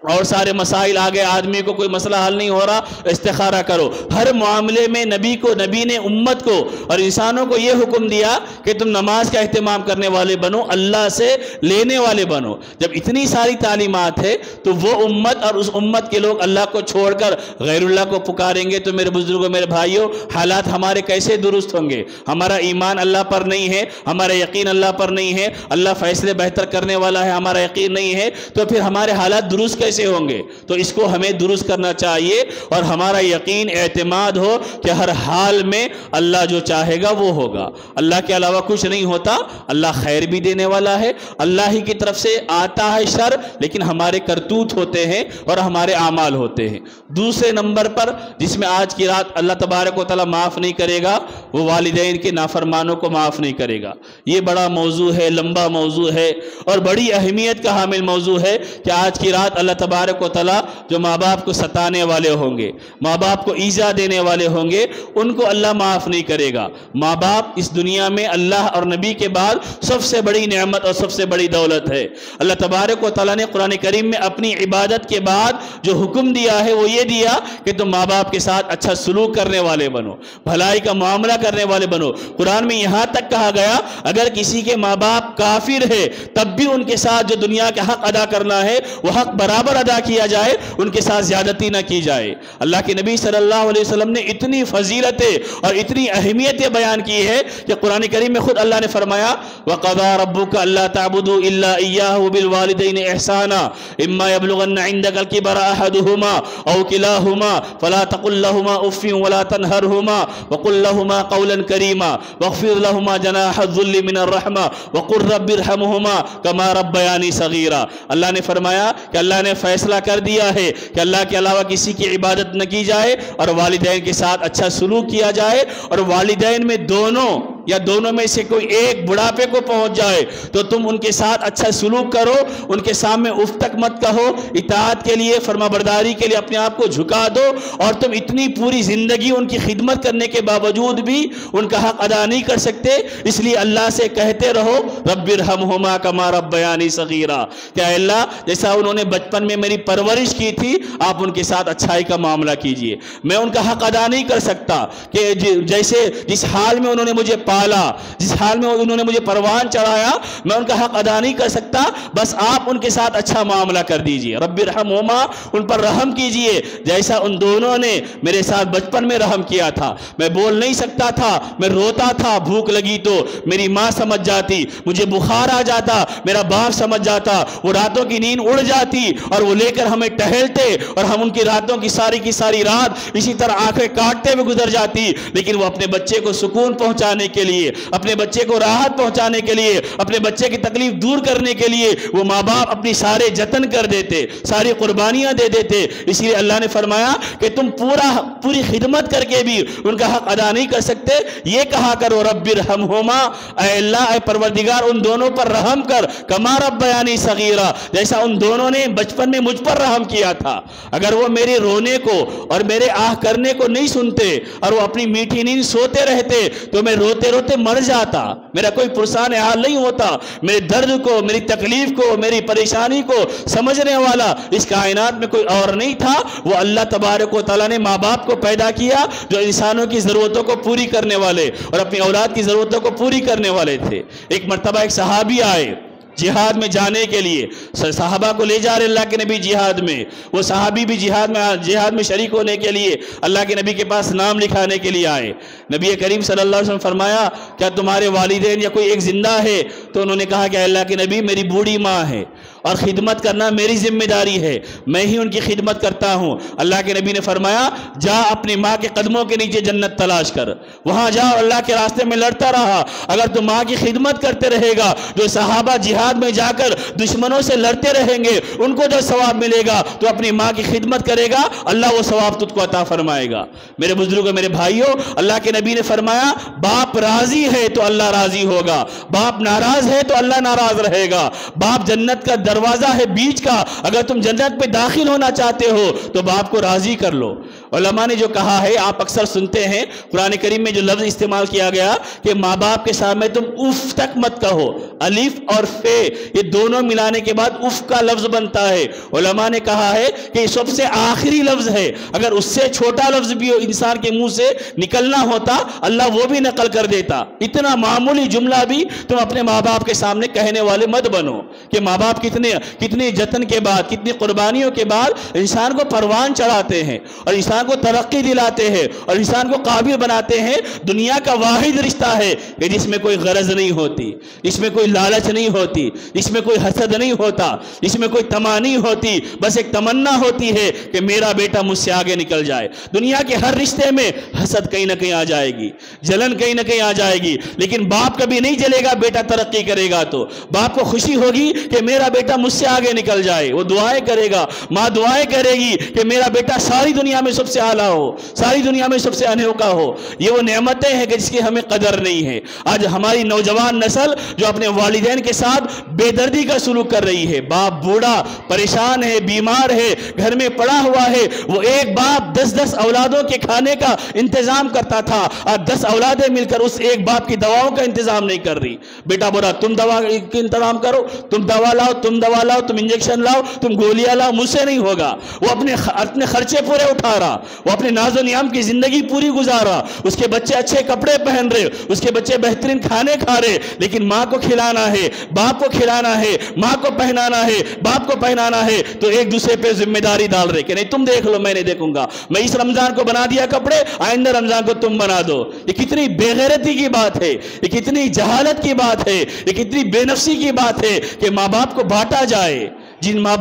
اور سارے مسائل آگے، آدمی کو کوئی مسئلہ حل نہیں ہو رہا، استخارہ کرو۔ ہر معاملے میں نبی نے امت کو اور انسانوں کو یہ حکم دیا کہ تم نماز کا اہتمام کرنے والے بنو، اللہ سے لینے والے بنو۔ جب اتنی ساری تعلیمات ہے تو وہ امت اور اس امت کے لوگ اللہ کو چھوڑ کر غیر اللہ کو پکاریں گے تو میرے بزرگوں، میرے بھائیوں، حالات ہمارے کیسے درست ہوں گے؟ ہمارا ایمان اللہ پر نہیں ہے، ہمارا یقین اللہ پر نہیں ہے، اللہ فیصلے بہتر کرنے والا ہے، ہمارا یقین نہیں ہے، تو پھر ہمارے حالات درست کیسے ہوں گے؟ تو اس کو ہمیں درست کرنا چاہیے اور ہمارا یقین اعتماد ہو کہ ہر حال میں اللہ جو چاہے گا وہ ہوگا۔ اللہ کے علاوہ کچھ نہیں ہوتا، اللہ خیر بھی دینے والا ہے، اللہ ہی کی طرف سے آتا ہے شر، لیکن ہمارے کرتوت ہوتے ہیں اور ہمارے اعمال ہوتے ہیں۔ دوسرے نمبر پر جس میں آج کی رات اللہ تبارک و تعالیٰ معاف نہیں کرے گا، وہ والدین کے نافرمانوں کو معاف نہیں کرے گا۔ یہ بڑا موضوع ہے، لمبا موضوع ہے اور بڑی اہمیت کا حامل موضوع ہے کہ آج کی رات اللہ تبارک و تعالیٰ جو ماں باپ کو ستانے والے ہوں گے، ماں باپ کو ایذا دینے والے ہوں گے، ان کو اللہ معاف نہیں کرے گا۔ ماں باپ اس دنیا میں اللہ اور نبی کے بعد سب سے بڑی نعمت اور سب سے بڑی دولت ہے۔ اللہ تبارک و تعالیٰ نے قرآن کریم میں اپنی عبادت کے بعد جو حکم دیا ہے وہ یہ دیا کہ تم ماں باپ کے ساتھ اچھا سلوک کرنے والے بنو، بھلائی کا معاملہ کرنے والے بنو۔ قرآن میں یہاں تک کہا گیا اگر کسی کے ماں باپ کافر ہے تب بھی ان کے ساتھ جو دنیا کا حق ادا کرنا ہے وہ حق برابر ادا کیا جائے، ان کے ساتھ زیادتی نہ کی جائے۔ اللہ کے نبی صلی اللہ علیہ وسلم نے اتنی فضیلتیں اور اتنی اہمیتیں بیان کی ہے کہ قرآن کریم میں خود اللہ نے فرمایا وَقَضَىٰ رَبُّكَ أَلَّا تَعْبُدُوا إِلَّا إِيَّاهُ وَبِالْوَالِدَيْنِ إِحْسَانًا إِمَّا يَبْلُغَنَّ عِندَكَ الْكِبَرَ أَحَدُهُمَا أَوْ كِلَاهُمَا فَلَا تَقُل لَّهُمَا أُفٍّ وَلَا تَنْهَرْهُمَا وَقُل لَّهُمَا قَوْلًا كَرِيمًا وَاخْفِضْ لَهُمَا جَنَاحَ الذُّلِّ مِنَ الرَّحْمَةِ وَقُل رَّبِّ ارْحَمْهُمَا كَمَا رَبَّيَانِي صَغِيرًا۔ اللہ نے فرمایا کہ اللہ نے فیصلہ کر دیا ہے کہ اللہ کے علاوہ کسی کی عبادت نہ کی جائے اور والدین کے ساتھ اچھا سلوک کیا جائے، اور والدین میں دونوں یا دونوں میں سے کوئی ایک بڑھاپے کو پہنچ جائے تو تم ان کے ساتھ اچھا سلوک کرو، ان کے سامنے اف تک مت کہو، اطاعت کے لیے، فرما برداری کے لیے اپنے آپ کو جھکا دو، اور تم اتنی پوری زندگی ان کی خدمت کرنے کے باوجود بھی ان کا حق ادا نہیں کر سکتے، اس لیے اللہ سے کہتے رہو رب ارحمہما کما ربیانی صغیرا، کہ اے اللہ جیسا انہوں نے بچپن میں میری پرورش کی تھی آپ ان کے ساتھ اچھائی کا معاملہ کیجئے۔ میں ان کا حق ادا نہیں کر سکتا کہ جیسے جس حال میں انہوں نے مجھے پالا، جس حال میں انہوں نے مجھے پروان چڑھایا، میں ان کا حق ادا نہیں کر سکتا، بس آپ ان کے ساتھ اچھا معاملہ کر دیجئے۔ رب ارحمہما، ان پر رحم کیجئے جیسا ان دونوں نے میرے ساتھ بچپن میں رحم کیا تھا۔ میں بول نہیں سکتا تھا، میں روتا تھا، بھوک لگی تو میری ماں سمجھ جاتی، مجھے بخار آ جاتا میرا باپ سمجھ جاتا، وہ راتوں کی نیند اڑ جاتی اور وہ لے کر ہمیں ٹہلتے اور ہم ان کی راتوں کی ساری رات اسی طرح آنکھیں کاٹتے ہوئے گزر جاتی، لیکن وہ اپنے بچے کو سکون پہنچانے کے لیے، اپنے بچے کو راحت پہنچانے کے لیے، اپنے بچے کی تکلیف دور کرنے کے لیے وہ ماں باپ اپنی سارے جتن کر دیتے، ساری قربانیاں دے دیتے۔ اس لیے اللہ نے فرمایا کہ تم پوری خدمت کر کے بھی ان کا حق ادا نہیں کر سکتے، یہ کہا کرو رب ارحمہما، اے اللہ اے پروردگار ان دونوں پر رحم کر، کما ربیانی صغیرا، جیسا ان دونوں نے بچپن میں مجھ پر رحم کیا تھا۔ اگر وہ میرے رونے کو اور میرے آہ کرنے کو نہیں سنتے اور وہ اپنی میٹھی نیند سوتے رہتے تو میں روتے روتے مر جاتا، میرا کوئی پرسان حال نہیں ہوتا۔ میرے درد کو، میری تکلیف کو، میری پریشانی کو سمجھنے والا اس کائنات میں کوئی اور نہیں تھا، وہ اللہ تبارک و تعالیٰ نے ماں باپ کو پیدا کیا جو انسانوں کی ضرورتوں کو پوری کرنے والے اور اپنی اولاد کی ضرورتوں کو پوری کرنے والے تھے۔ ایک مرتبہ ایک صحابی آئے جہاد میں جانے کے لیے، صحابہ کو لے جا رہے اللہ کے نبی جہاد میں، وہ صحابی بھی جہاد میں شریک ہونے کے لیے اللہ کے نبی کے پاس نام لکھانے کے لیے آئے۔ نبی کریم صلی اللہ علیہ وسلم فرمایا کیا تمہارے والدین یا کوئی ایک زندہ ہے؟ تو انہوں نے کہا کہ اللہ کے نبی میری بوڑھی ماں ہے اور خدمت کرنا میری ذمہ داری ہے، میں ہی ان کی خدمت کرتا ہوں۔ اللہ کے نبی نے فرمایا جا اپنی ماں کے قدموں کے نیچے جنت تلاش کر، وہاں جا اللہ کے راستے میں لڑتا رہا۔ اگر تم ماں کی خدمت کرتے رہے گا، جو صحابہ جہاد میں جا کر دشمنوں سے لڑتے رہیں گے ان کو جو ثواب ملے گا تو اپنی ماں کی خدمت کرے گا، اللہ وہ ثواب تجھ کو عطا فرمائے گا۔ میرے بزرگوں، میرے بھائیوں، اللہ کے نبی نے فرمایا باپ راضی ہے تو اللہ راضی ہوگا، باپ ناراض ہے تو اللہ ناراض رہے گا۔ باپ جنت کا دروازہ ہے بیچ کا، اگر تم جنت پہ داخل ہونا چاہتے ہو تو باپ کو راضی کر لو۔ علماء نے جو کہا ہے، آپ اکثر سنتے ہیں قرآن کریم میں جو لفظ استعمال کیا گیا کہ ماں باپ کے سامنے تم اف تک مت کہو، الف اور فے یہ دونوں ملانے کے بعد اف کا لفظ بنتا ہے۔ علماء نے کہا ہے کہ یہ سب سے آخری لفظ ہے، اگر اس سے چھوٹا لفظ بھی انسان کے منہ سے نکلنا ہوتا اللہ وہ بھی نقل کر دیتا۔ اتنا معمولی جملہ بھی تم اپنے ماں باپ کے سامنے کہنے والے مت بنو کہ ماں باپ کتنے جتن کے بعد، کتنی قربانیوں کے بعد انسان کو پروان چڑھاتے ہیں اور انسان کو ترقی دلاتے ہیں اور انسان کو قابل بناتے ہیں۔ دنیا کا واحد رشتہ ہے کہ جس میں کوئی غرض نہیں ہوتی، جس میں کوئی لالچ نہیں ہوتی، جس میں کوئی حسد نہیں ہوتا، جس میں کوئی تما نہیں ہوتی، بس ایک تمنا ہوتی ہے کہ میرا بیٹا مجھ سے آگے نکل جائے۔ دنیا کے ہر رشتے میں حسد کہیں نہ کہیں آ جائے گی، جلن کہیں نہ کہیں آ جائے گی، لیکن باپ کبھی نہیں جلے گا بیٹا ترقی کرے گا تو۔ باپ کو خوشی ہوگی کہ میرا بیٹا مجھ سے آگے نکل جائے، وہ دعائیں کرے گا، ماں دعائیں کرے گی کہ میرا بیٹا ساری دنیا میں سب سے اعلیٰ ہو، ساری دنیا میں سب سے انوکھا ہو۔ یہ وہ نعمتیں ہیں کہ جس کی ہمیں قدر نہیں ہے۔ آج ہماری نوجوان نسل جو اپنے والدین کے ساتھ بے دردی کا سلوک کر رہی ہے، باپ بوڑھا پریشان ہے، بیمار ہے، گھر میں پڑا ہوا ہے، وہ ایک باپ 10 اولادوں کے کھانے کا انتظام کرتا تھا، آج 10 اولادیں مل کر اس ایک باپ کی دواؤں کا انتظام نہیں کر رہی۔ بیٹا بولا تم دوا کا انتظام کرو، تم دوا لاؤ، تم دوا لاؤ، تم انجیکشن لاؤ، تم گولیاں لاؤ، مجھ سے نہیں ہوگا۔ وہ اپنے خرچے پورے اٹھا رہا، وہ اپنے ناز و نیام کی زندگی پوری گزار رہا، اس کے بچے اچھے کپڑے پہن رہے، اس کے بچے بہترین کھانے کھا رہے، لیکن ماں کو کھلانا ہے، باپ کو کھلانا ہے، ماں کو پہنانا ہے، باپ کو پہنانا ہے، تو ایک دوسرے پہ ذمہ داری ڈال رہے کہ نہیں تم دیکھ لو میں نہیں دیکھوں گا، میں اس رمضان کو بنا دیا کپڑے، آئندہ رمضان کو تم بنا دو۔ یہ کتنی بے غیرتی کی بات ہے، یہ کتنی جہالت کی بات ہے، یہ کتنی بے نفسی کی بات ہے کہ ماں باپ کو بانٹا جائے۔ جو ماں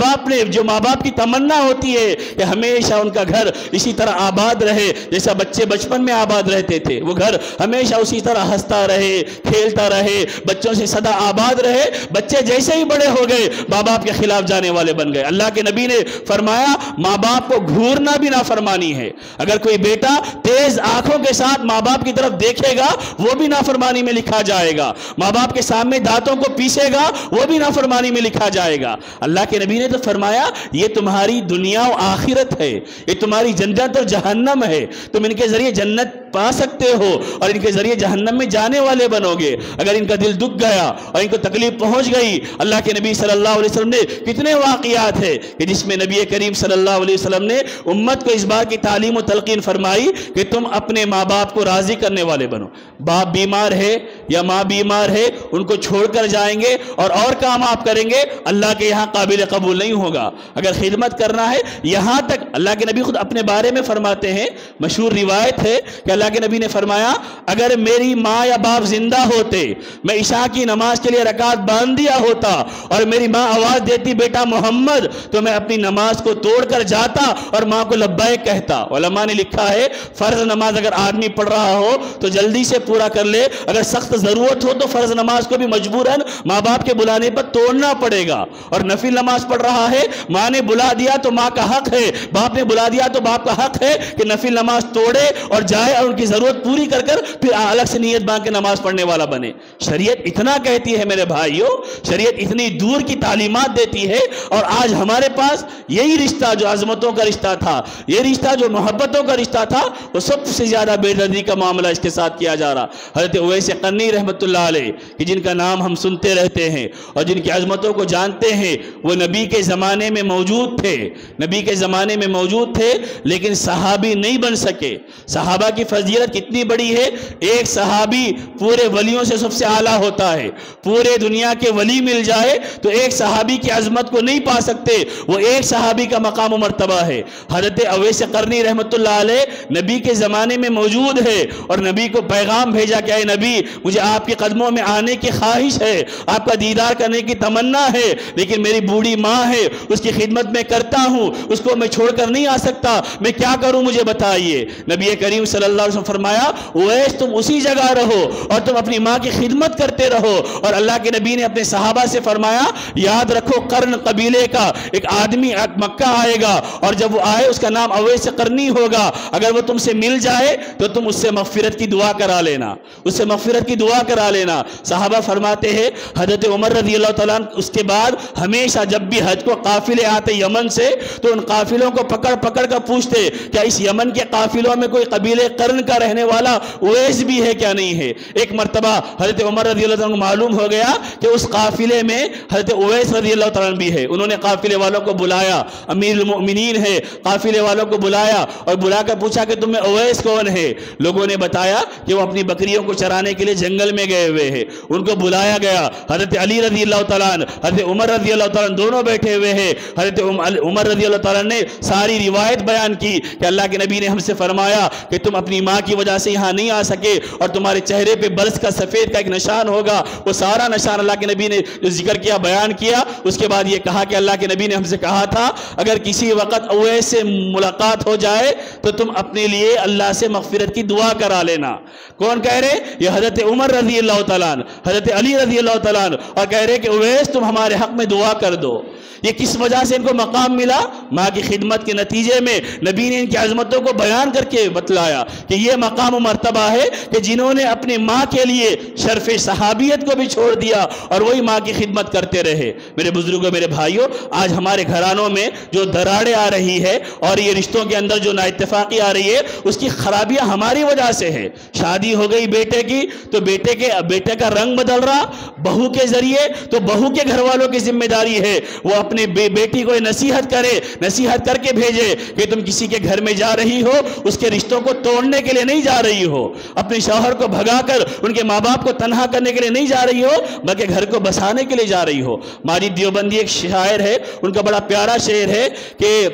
باپ کی تمنا ہوتی ہے کہ ہمیشہ ان کا گھر اسی طرح آباد رہے جیسا بچے بچپن میں آباد رہتے تھے، وہ گھر ہمیشہ اسی طرح ہنستا رہے، کھیلتا رہے، بچوں سے سدا آباد رہے۔ بچے جیسے ہی بڑے ہو گئے ماں باپ کے خلاف جانے والے بن گئے۔ اللہ کے نبی نے فرمایا ماں باپ کو گھورنا بھی نافرمانی ہے۔ اگر کوئی بیٹا تیز آنکھوں کے ساتھ ماں باپ کی طرف دیکھے گا وہ بھی نافرمانی میں لکھا جائے گا، ماں باپ کے سامنے دانتوں کو پیسے گا وہ بھی نافرمانی میں لکھا جائے گا۔ اللہ کے نبی نے تو فرمایا یہ تمہاری دنیا و آخرت ہے، یہ تمہاری جنت اور جہنم ہے، تم ان کے ذریعے جنت پا سکتے ہو اور ان کے ذریعے جہنم میں جانے والے بنو گے۔ اگر ان کا دل دکھ گیا اور ان کو تکلیف پہنچ گئی، اللہ کے نبی صلی اللہ علیہ وسلم نے کتنے واقعات ہیں کہ جس میں نبی کریم صلی اللہ علیہ وسلم نے امت کو اس بات کی تعلیم و تلقین فرمائی کہ تم اپنے ماں باپ کو راضی کرنے والے بنو۔ باپ بیمار ہے یا ماں بیمار ہے، ان کو چھوڑ کر جائیں گے اور کام آپ کریں گے، اللہ کے یہاں قابل قبول نہیں ہوگا۔ اگر خدمت کرنا ہے، یہاں تک اللہ کے نبی خود اپنے بارے میں فرماتے ہیں، مشہور روایت ہے کہ اللہ اللہ کے نبی نے فرمایا اگر میری ماں یا باپ زندہ ہوتے میں عشاء کی نماز کے لیے رکعت باندھ دیا ہوتا اور میری ماں آواز دیتی بیٹا محمد تو میں اپنی نماز کو توڑ کر جاتا اور ماں کو لبیک کہتا۔ علماء نے لکھا ہے فرض نماز اگر آدمی پڑھ رہا ہو تو جلدی سے پورا کر لے، اگر سخت ضرورت ہو تو فرض نماز کو بھی مجبوراً ماں باپ کے بلانے پر توڑنا پڑے گا، اور نفل نماز پڑھ رہا ہے ماں نے بلا دیا تو ماں کا حق ہے، باپ نے بلا دیا تو باپ کا حق ہے کہ نفل نماز توڑے اور جائے اور ان کی ضرورت پوری کر کر پھر الگ سے نیت باندھ کے نماز پڑھنے والا بنے۔ شریعت اتنا کہتی ہے میرے بھائیوں، شریعت اتنی دور کی تعلیمات دیتی ہے، اور آج ہمارے پاس یہی رشتہ جو عظمتوں کا رشتہ تھا، یہ رشتہ جو محبتوں کا رشتہ تھا، وہ سب سے زیادہ بے دردی کا معاملہ اس کے ساتھ کیا جا رہا۔ حضرت اویس قرنی رحمۃ اللہ علیہ کہ جن کا نام ہم سنتے رہتے ہیں اور جن کی عظمتوں کو جانتے ہیں، وہ نبی کے زمانے میں موجود تھے، نبی کے زمانے میں موجود تھے لیکن صحابی نہیں بن سکے۔ صحابہ کی فضیلت کتنی بڑی ہے، ایک صحابی پورے ولیوں سے سب سے اعلیٰ ہوتا ہے، پورے دنیا کے ولی مل جائے تو ایک صحابی کی عظمت کو نہیں پا سکتے، وہ ایک صحابی کا مقام و مرتبہ ہے۔ حضرت اویس قرنی رحمۃ اللہ علیہ نبی کے زمانے میں موجود ہے اور نبی کو پیغام بھیجا کہ اے نبی مجھے آپ کے قدموں میں آنے کی خواہش ہے، آپ کا دیدار کرنے کی تمنا ہے، لیکن میری بوڑھی ماں ہے اس کی خدمت میں کرتا ہوں، اس کو میں چھوڑ کر نہیں آ سکتا، میں کیا کروں مجھے بتائیے۔ نبی کریم صلی اللہ علیہ وسلم فرمایا اویس تم اسی جگہ رہو اور تم اپنی ماں کی خدمت کرتے رہو، اور اللہ کے نبی نے اپنے صحابہ سے فرمایا یاد رکھو قرن قبیلے کا ایک آدمی مکہ آئے گا اور جب وہ آئے اس کا نام اویس قرنی ہوگا، اگر وہ تم سے مل جائے تو تم اس سے مغفرت کی دعا کرا لینا، اس سے مغفرت کی دعا کرا لینا۔ صحابہ فرماتے ہیں حضرت عمر رضی اللہ تعالیٰ اس کے بعد ہمیشہ جب بھی حج کو قافلے آتے یمن سے تو ان قافلوں کو پکڑ پکڑ کر پوچھتے کیا اس یمن کے قافلوں میں کوئی قبیلے قرن کا رہنے والا اویس بھی ہے کیا نہیں ہے۔ ایک مرتبہ حضرت عمر رضی اللہ تعالیٰ کو معلوم ہو گیا کہ اس قافلے میں حضرت اویس رضی اللہ تعالیٰ بھی ہے، انہوں نے قافلے والوں کو بلایا، امیر المؤمنین ہے، قافلے والوں کو بلایا اور بلا کر پوچھا کہ تمہیں اویس کون ہے؟ لوگوں نے بتایا کہ وہ اپنی بکریوں کو چرانے کے لیے جنگل میں گئے ہوئے ہیں۔ ان کو بلایا گیا، حضرت علی رضی اللہ تعالیٰ حضرت عمر رضی اللہ تعالیٰ دونوں بیٹھے ہوئے ہیں۔ حضرت عمر رضی اللہ تعالیٰ نے ساری روایت بیان کی کہ اللہ کے نبی نے ہم سے فرمایا کہ تم اپنی ماں کی وجہ سے یہاں نہیں آ سکے اور تمہارے چہرے پہ برس کا سفید کا ایک نشان ہوگا، وہ سارا نشان اللہ کے نبی نے جو ذکر کیا بیان کیا۔ اس کے بعد یہ کہا کہ اللہ کے نبی نے ہم سے کہا تھا اگر کسی وقت اویس سے ملاقات ہو جائے تو تم اپنے لیے اللہ سے مغفرت کی دعا کرا لینا۔ کون کہہ رہے؟ یہ حضرت عمر رضی اللہ تعالیٰ، حضرت علی رضی اللہ تعالیٰ، اور کہہ رہے کہ اویس تم ہمارے حق میں دعا کر دو۔ یہ کس وجہ سے ان کو مقام ملا؟ ماں کی خدمت کے نتیجے میں نبی نے ان کی عظمتوں کو بیان کر کے بتلایا کہ یہ مقام و مرتبہ ہے کہ جنہوں نے اپنی ماں کے لیے شرف صحابیت کو بھی چھوڑ دیا اور وہی ماں کی خدمت کرتے رہے۔ میرے بزرگوں، میرے بھائیوں، آج ہمارے گھرانوں میں جو دراڑیں آ رہی ہے اور یہ رشتوں کے اندر جو نااتفاقی آ رہی ہے اس کی خرابیاں ہماری وجہ سے ہے۔ شادی ہو گئی بیٹے کی تو بیٹے کا رنگ بدل رہا، بہو کے ذریعے تو بہو کے گھر والوں کی ذمہ داری ہے وہ اپنے بیٹی کو نصیحت کرے، نصیحت کر کے بھیجے کہ تم کسی کے گھر میں جا رہی ہو اس کے رشتوں کو توڑنے کے لیے نہیں جا رہی ہو، اپنے شوہر کو بھگا کر ان کے ماں باپ کو تنہا کرنے کے لیے نہیں جا رہی ہو بلکہ گھر کو بسانے کے لیے جا رہی ہو۔ ماجد دیوبندی ایک شاعر ہے، ان کا بڑا پیارا شعر ہے کہ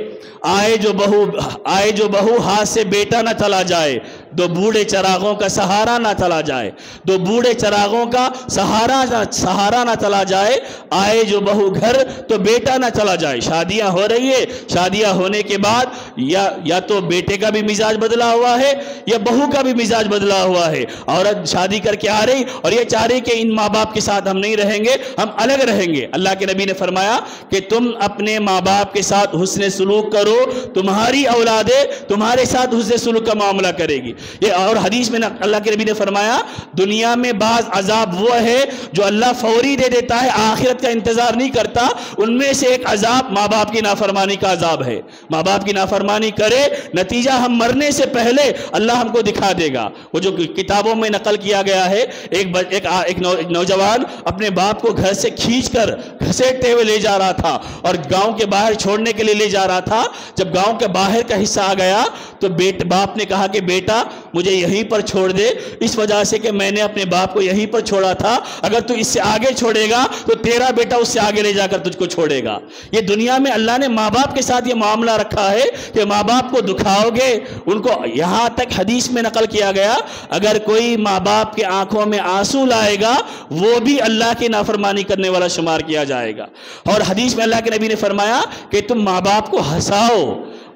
آئے جو بہو ہاتھ سے بیٹا نہ چلا جائے، دو بوڑھے چراغوں کا سہارا نہ چلا جائے، دو بوڑھے چراغوں کا سہارا نہ چلا جائے، آئے جو بہو گھر تو بیٹا نہ چلا جائے۔ شادیاں ہو رہی ہے، شادیاں ہونے کے بعد یا تو بیٹے کا بھی مزاج بدلا ہوا ہے یا بہو کا بھی مزاج بدلا ہوا ہے۔ عورت شادی کر کے آ رہی اور یہ چاہ رہی کہ ان ماں باپ کے ساتھ ہم نہیں رہیں گے، ہم الگ رہیں گے۔ اللہ کے نبی نے فرمایا کہ تم اپنے ماں باپ کے ساتھ حسن سلوک کرو، تمہاری اولادیں تمہارے ساتھ حسن سلوک کا معاملہ کرے گی۔ یہ اور حدیث میں اللہ کے نبی نے فرمایا دنیا میں بعض عذاب وہ ہے جو اللہ فوری دے دیتا ہے، آخرت کا انتظار نہیں کرتا۔ ان میں سے ایک عذاب ماں باپ کی نافرمانی کا عذاب ہے۔ ماں باپ کی نافرمانی کرے، نتیجہ ہم مرنے سے پہلے اللہ ہم کو دکھا دے گا۔ وہ جو کتابوں میں نقل کیا گیا ہے، ایک نوجوان اپنے باپ کو گھر سے کھینچ کر گھسیٹتے ہوئے لے جا رہا تھا اور گاؤں کے باہر چھوڑنے کے لیے لے جا رہا تھا۔ جب گاؤں کے باہر کا حصہ آ گیا تو باپ نے کہا کہ بیٹا مجھے یہیں پر چھوڑ دے، اس وجہ سے کہ میں نے اپنے باپ کو یہیں پر چھوڑا تھا، اگر تو اس سے آگے چھوڑے گا تو تیرا بیٹا اس سے آگے لے جا کر تجھ کو چھوڑے گا۔ یہ دنیا میں اللہ نے ماں باپ کے ساتھ یہ معاملہ رکھا ہے کہ ماں باپ کو دکھاؤ گے ان کو، یہاں تک حدیث میں نقل کیا گیا اگر کوئی ماں باپ کے آنکھوں میں آنسو لائے گا وہ بھی اللہ کی نافرمانی کرنے والا شمار کیا جائے گا۔ اور حدیث میں اللہ کے نبی نے فرمایا کہ تم ماں باپ کو ہنساؤ،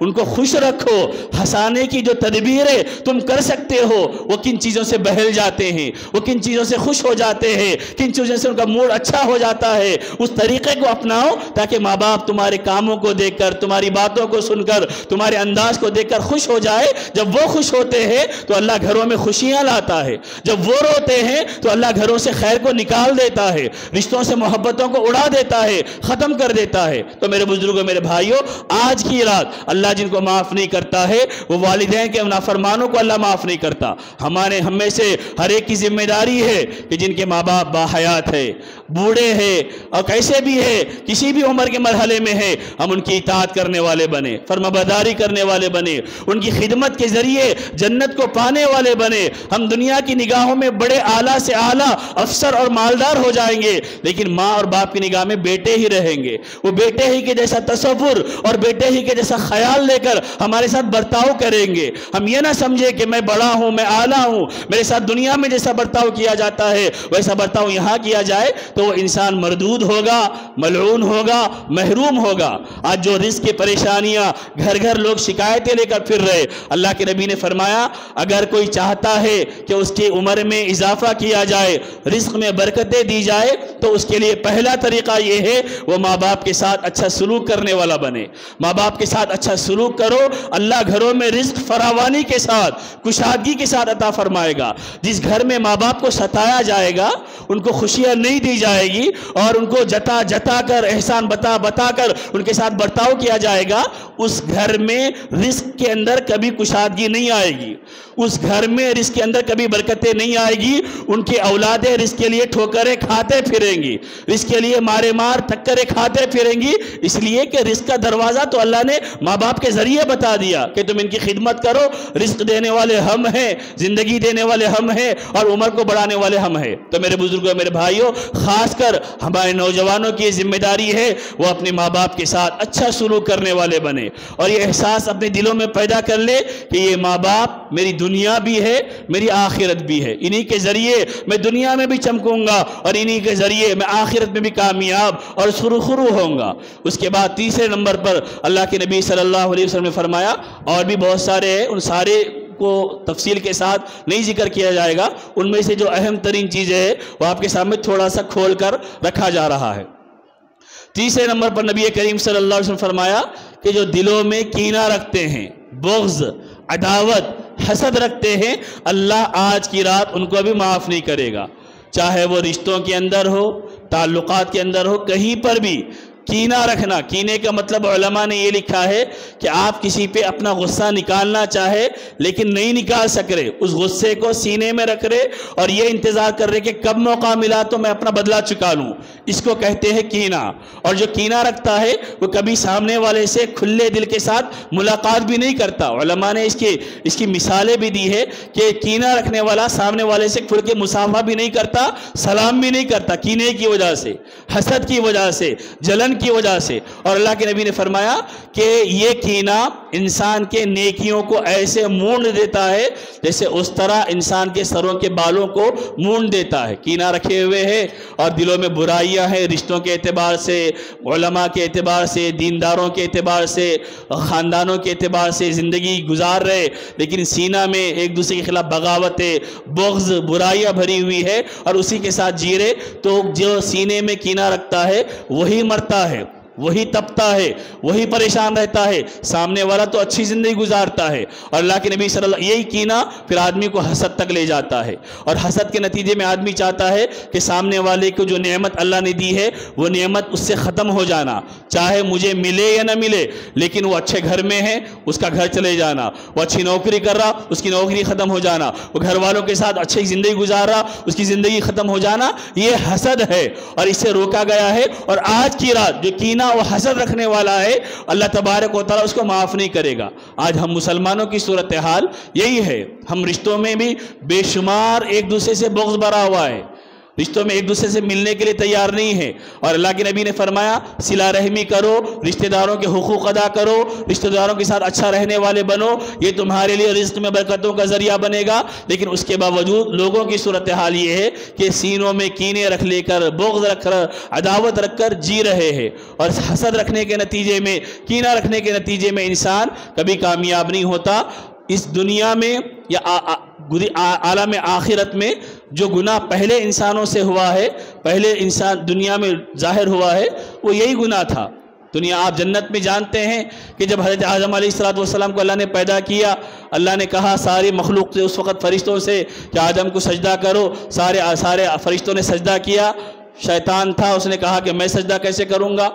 ان کو خوش رکھو، ہنسانے کی جو تدبیریں تم کر سکتے ہو وہ کن چیزوں سے بہل جاتے ہیں، وہ کن چیزوں سے خوش ہو جاتے ہیں، کن چیزوں سے ان کا موڈ اچھا ہو جاتا ہے، اس طریقے کو اپناؤ تاکہ ماں باپ تمہارے کاموں کو دیکھ کر، تمہاری باتوں کو سن کر، تمہارے انداز کو دیکھ کر خوش ہو جائے۔ جب وہ خوش ہوتے ہیں تو اللہ گھروں میں خوشیاں لاتا ہے، جب وہ روتے ہیں تو اللہ گھروں سے خیر کو نکال دیتا ہے، رشتوں سے محبتوں کو اڑا دیتا ہے، ختم کر دیتا ہے۔ تو میرے بزرگوں، میرے بھائیوں، آج کی رات اللہ جن کو معاف نہیں کرتا ہے وہ والدین کے نافرمانوں کو اللہ معاف نہیں کرتا۔ ہم میں سے ہر ایک کی ذمہ داری ہے کہ جن کے ماں باپ باحیات ہے، بوڑھے ہیں اور کیسے بھی ہے، کسی بھی عمر کے مرحلے میں ہے، ہم ان کی اطاعت کرنے والے بنے، فرمانبرداری کرنے والے بنے، ان کی خدمت کے ذریعے جنت کو پانے والے بنے۔ ہم دنیا کی نگاہوں میں بڑے اعلیٰ سے اعلیٰ افسر اور مالدار ہو جائیں گے لیکن ماں اور باپ کی نگاہ میں بیٹے ہی رہیں گے، وہ بیٹے ہی کے جیسا تصور اور بیٹے ہی کے جیسا خیال لے کر ہمارے ساتھ برتاؤ کریں گے۔ ہم یہ نہ سمجھے کہ میں بڑا ہوں، میں اعلیٰ ہوں، میرے ساتھ دنیا میں جیسا برتاؤ کیا جاتا ہے ویسا برتاؤ یہاں کیا جائے تو وہ انسان مردود ہوگا، ملعون ہوگا، محروم ہوگا۔ آج جو رزق کی پریشانیاں گھر گھر لوگ شکایتیں لے کر پھر رہے، اللہ کے نبی نے فرمایا اگر کوئی چاہتا ہے کہ اس کی عمر میں اضافہ کیا جائے، رزق میں برکتیں دی جائے تو اس کے لیے پہلا طریقہ یہ ہے وہ ماں باپ کے ساتھ اچھا سلوک کرنے والا بنے۔ ماں باپ کے ساتھ اچھا سلوک کرو، اللہ گھروں میں رزق فراوانی کے ساتھ، کشادگی کے ساتھ عطا فرمائے گا۔ جس گھر میں ماں باپ کو ستایا جائے گا، ان کو خوشیاں نہیں دی جائے گی اور ان کو جتا جتا کر، احسان بتا بتا کر ان کے ساتھ برتاؤ کیا جائے گا، اس گھر میں رزق کے اندر کبھی کشادگی نہیں آئے گی، اس گھر میں رزق کے اندر کبھی برکتیں نہیں آئے گی۔ ان کی اولادیں رزق کے لیے ٹھوکریں کھاتے پھریں گی، رزق کے لیے مارے مار ٹکریں کھاتے پھریں گی، اس لیے کہ رزق کا دروازہ تو اللہ نے ماں باپ کے ذریعے بتا دیا کہ تم ان کی خدمت کرو، رزق دینے والے ہم ہیں، زندگی دینے والے ہم ہیں اور عمر کو بڑھانے والے ہم ہیں۔ تو میرے بزرگوں، میرے بھائیوں، خاص کر ہمارے نوجوانوں کی ذمہ داری ہے وہ اپنے ماں باپ کے ساتھ اچھا سلوک کرنے والے بنے اور یہ احساس اپنے دلوں میں پیدا کر لے کہ یہ ماں باپ میری دنیا بھی ہے، میری آخرت بھی ہے، انہی کے ذریعے میں دنیا میں بھی چمکوں گا اور انہی کے ذریعے میں آخرت میں بھی کامیاب اور سرخرو ہوں گا۔ اس کے بعد تیسرے نمبر پر اللہ کے نبی صلی اللہ علیہ وسلم نے فرمایا، اور بھی بہت سارے ہیں، ان سارے کو تفصیل کے ساتھ نہیں ذکر کیا جائے گا، ان میں سے جو اہم ترین چیزیں ہیں وہ آپ کے سامنے تھوڑا سا کھول کر رکھا جا رہا ہے۔ تیسرے نمبر پر نبی کریم صلی اللہ علیہ وسلم فرمایا کہ جو دلوں میں کینہ رکھتے ہیں، بغض، عداوت، حسد رکھتے ہیں، اللہ آج کی رات ان کو بھی معاف نہیں کرے گا، چاہے وہ رشتوں کے اندر ہو، تعلقات کے اندر ہو، کہیں پر بھی کینہ رکھنا۔ کینے کا مطلب علماء نے یہ لکھا ہے کہ آپ کسی پہ اپنا غصہ نکالنا چاہے لیکن نہیں نکال سک رہے، اس غصے کو سینے میں رکھ رہے اور یہ انتظار کر رہے کہ کب موقع ملا تو میں اپنا بدلہ چکا لوں، اس کو کہتے ہیں کینہ۔ اور جو کینہ رکھتا ہے وہ کبھی سامنے والے سے کھلے دل کے ساتھ ملاقات بھی نہیں کرتا۔ علماء نے اس کی مثالیں بھی دی ہے کہ کینہ رکھنے والا سامنے والے سے کھل کے مصافحہ بھی نہیں کرتا، سلام بھی نہیں کرتا، کینے کی وجہ سے، حسد کی وجہ سے، جلن کی وجہ سے۔ اور اللہ کے نبی نے فرمایا کہ یہ کینہ انسان کے نیکیوں کو ایسے مونڈ دیتا ہے جیسے اس طرح انسان کے سروں کے بالوں کو مونڈ دیتا ہے۔ کینہ رکھے ہوئے ہے اور دلوں میں برائیاں ہیں، رشتوں کے اعتبار سے، علماء کے اعتبار سے، دینداروں کے اعتبار سے، خاندانوں کے اعتبار سے زندگی گزار رہے لیکن سینہ میں ایک دوسرے کے خلاف بغاوتیں، بغض، برائیاں بھری ہوئی ہے اور اسی کے ساتھ جی رہے، تو جو سینے میں کینہ رکھتا ہے وہی مرتا ہے، وہی تپتا ہے، وہی پریشان رہتا ہے، سامنے والا تو اچھی زندگی گزارتا ہے۔ اور اللہ کے نبی صلی اللہ علیہ وسلم، یہی کینہ پھر آدمی کو حسد تک لے جاتا ہے اور حسد کے نتیجے میں آدمی چاہتا ہے کہ سامنے والے کو جو نعمت اللہ نے دی ہے وہ نعمت اس سے ختم ہو جانا، چاہے مجھے ملے یا نہ ملے، لیکن وہ اچھے گھر میں ہے اس کا گھر چلے جانا، وہ اچھی نوکری کر رہا اس کی نوکری ختم ہو جانا، وہ گھر والوں کے ساتھ اچھی زندگی گزار رہا اس کی زندگی ختم ہو جانا، یہ حسد ہے اور اس سے روکا گیا ہے۔ اور آج کی رات جو کینہ کینہ و حسد رکھنے والا ہے اللہ تبارک و تعالیٰ اس کو معاف نہیں کرے گا۔ آج ہم مسلمانوں کی صورتحال یہی ہے، ہم رشتوں میں بھی بے شمار ایک دوسرے سے بغض بھرا ہوا ہے، رشتوں میں ایک دوسرے سے ملنے کے لیے تیار نہیں ہے۔ اور اللہ کے نبی نے فرمایا صلہ رحمی کرو، رشتہ داروں کے حقوق ادا کرو، رشتہ داروں کے ساتھ اچھا رہنے والے بنو، یہ تمہارے لیے رزق میں برکتوں کا ذریعہ بنے گا۔ لیکن اس کے باوجود لوگوں کی صورتحال یہ ہے کہ سینوں میں کینے رکھ لے کر، بغض رکھ کر، عداوت رکھ کر جی رہے ہیں، اور حسد رکھنے کے نتیجے میں، کینہ رکھنے کے نتیجے میں انسان کبھی کامیاب نہیں ہوتا۔ اس دنیا میں یا عالم آخرت میں جو گناہ پہلے انسانوں سے ہوا ہے، پہلے انسان دنیا میں ظاہر ہوا ہے، وہ یہی گناہ تھا۔ دنیا آپ جنت میں جانتے ہیں کہ جب حضرت آدم علیہ السلام کو اللہ نے پیدا کیا، اللہ نے کہا ساری مخلوق سے، اس وقت فرشتوں سے کہ آدم کو سجدہ کرو، سارے فرشتوں نے سجدہ کیا۔ شیطان تھا، اس نے کہا کہ میں سجدہ کیسے کروں گا،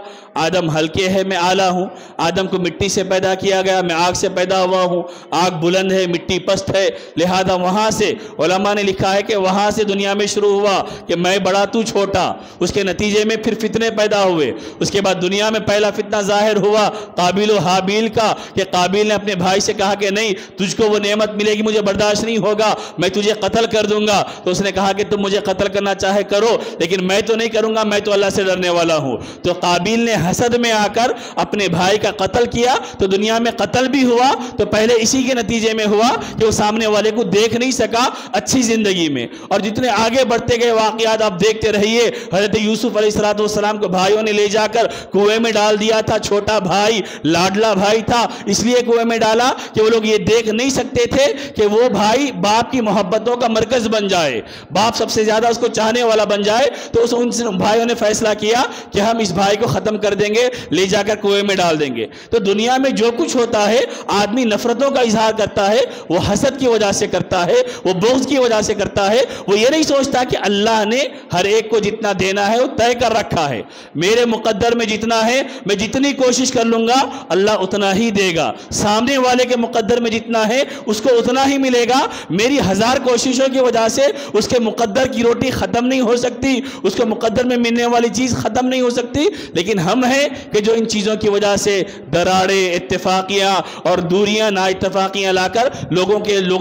آدم ہلکے ہے، میں اعلیٰ ہوں، آدم کو مٹی سے پیدا کیا گیا، میں آگ سے پیدا ہوا ہوں، آگ بلند ہے، مٹی پست ہے، لہذا وہاں سے علماء نے لکھا ہے کہ وہاں سے دنیا میں شروع ہوا کہ میں بڑا تو چھوٹا، اس کے نتیجے میں پھر فتنے پیدا ہوئے۔ اس کے بعد دنیا میں پہلا فتنہ ظاہر ہوا قابیل و حابیل کا، کہ قابیل نے اپنے بھائی سے کہا کہ نہیں، تجھ کو وہ نعمت ملے گی مجھے برداشت نہیں ہوگا، میں تجھے قتل کر دوں گا۔ تو اس نے کہا کہ تم مجھے قتل کرنا چاہے کرو، لیکن میں تو نہیں کروں گا، میں تو اللہ سے ڈرنے والا ہوں۔ تو قابیل نے حسد میں آ کر اپنے بھائی کا قتل کیا، تو دنیا میں قتل بھی ہوا تو پہلے اسی کے نتیجے میں ہوا کہ وہ سامنے والے کو دیکھ نہیں سکا اچھی زندگی میں۔ اور جتنے آگے بڑھتے گئے واقعات آپ دیکھتے رہیے، حضرت یوسف علیہ السلام کو بھائیوں نے لے جا کر کنویں میں ڈال دیا تھا، چھوٹا بھائی لاڈلا بھائی تھا، اس لیے کنویں میں ڈالا کہ وہ لوگ یہ دیکھ نہیں سکتے تھے کہ وہ بھائی باپ کی محبتوں کا مرکز بن جائے، باپ سب سے زیادہ اس کو چاہنے والا بن جائے۔ تو ان بھائیوں نے فیصلہ کیا کہ ہم اس بھائی کو ختم کر دیں گے، لے جا کر کنویں میں ڈال دیں گے۔ تو دنیا میں جو کچھ ہوتا ہے، آدمی نفرتوں کا اظہار کرتا ہے، وہ حسد کی وجہ سے کرتا ہے، وہ بغض کی وجہ سے کرتا ہے۔ وہ یہ نہیں سوچتا کہ اللہ نے ہر ایک کو جتنا دینا ہے وہ طے کر رکھا ہے، میرے مقدر میں جتنا ہے، میں جتنی کوشش کر لوں گا اللہ اتنا ہی دے گا، سامنے والے کے مقدر میں جتنا ہے اس کو اتنا ہی ملے گا۔ میری ہزار کوششوں کی وجہ سے اس کے مقدر کی روٹی ختم نہیں ہو سکتی، اس کے مقدر میں ملنے والی چیز ختم نہیں ہو سکتی۔ لیکن ہم ہیں کہ جو ان چیزوں کی وجہ سے دراڑیں، اتفاقیاں اور دوریاں، نا اتفاقیاں لا کر لوگوں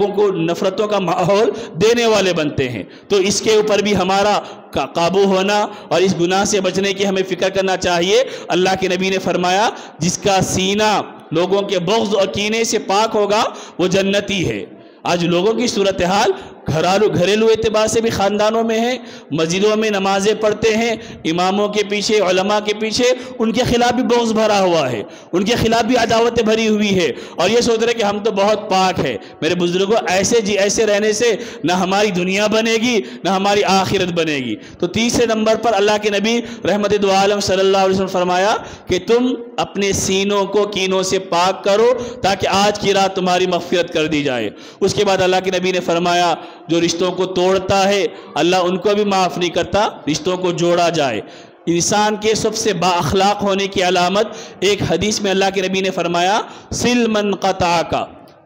کو نفرتوں کا ماحول دینے والے بنتے ہیں۔ تو اس کے اوپر بھی ہمارا قابو ہونا اور اس گناہ سے بچنے کی ہمیں فکر کرنا چاہیے۔ اللہ کے نبی نے فرمایا جس کا سینہ لوگوں کے بغض اور کینے سے پاک ہوگا وہ جنتی ہے۔ آج لوگوں کی صورتحال گھریلو اعتبار سے بھی خاندانوں میں ہے، مسجدوں میں نمازیں پڑھتے ہیں، اماموں کے پیچھے، علماء کے پیچھے ان کے خلاف بھی بغض بھرا ہوا ہے، ان کے خلاف بھی عداوتیں بھری ہوئی ہے، اور یہ سوچ رہے کہ ہم تو بہت پاک ہے۔ میرے بزرگوں، ایسے رہنے سے نہ ہماری دنیا بنے گی نہ ہماری آخرت بنے گی۔ تو تیسرے نمبر پر اللہ کے نبی رحمت دو عالم صلی اللہ علیہ وسلم فرمایا کہ تم اپنے سینوں کو کینوں سے پاک کرو تاکہ آج کی رات تمہاری مغفرت کر دی جائے۔ اس کے بعد اللہ کے نبی نے فرمایا جو رشتوں کو توڑتا ہے اللہ ان کو بھی معاف نہیں کرتا، رشتوں کو جوڑا جائے۔ انسان کے سب سے با اخلاق ہونے کی علامت ایک حدیث میں اللہ کے نبی نے فرمایا سل من قطعک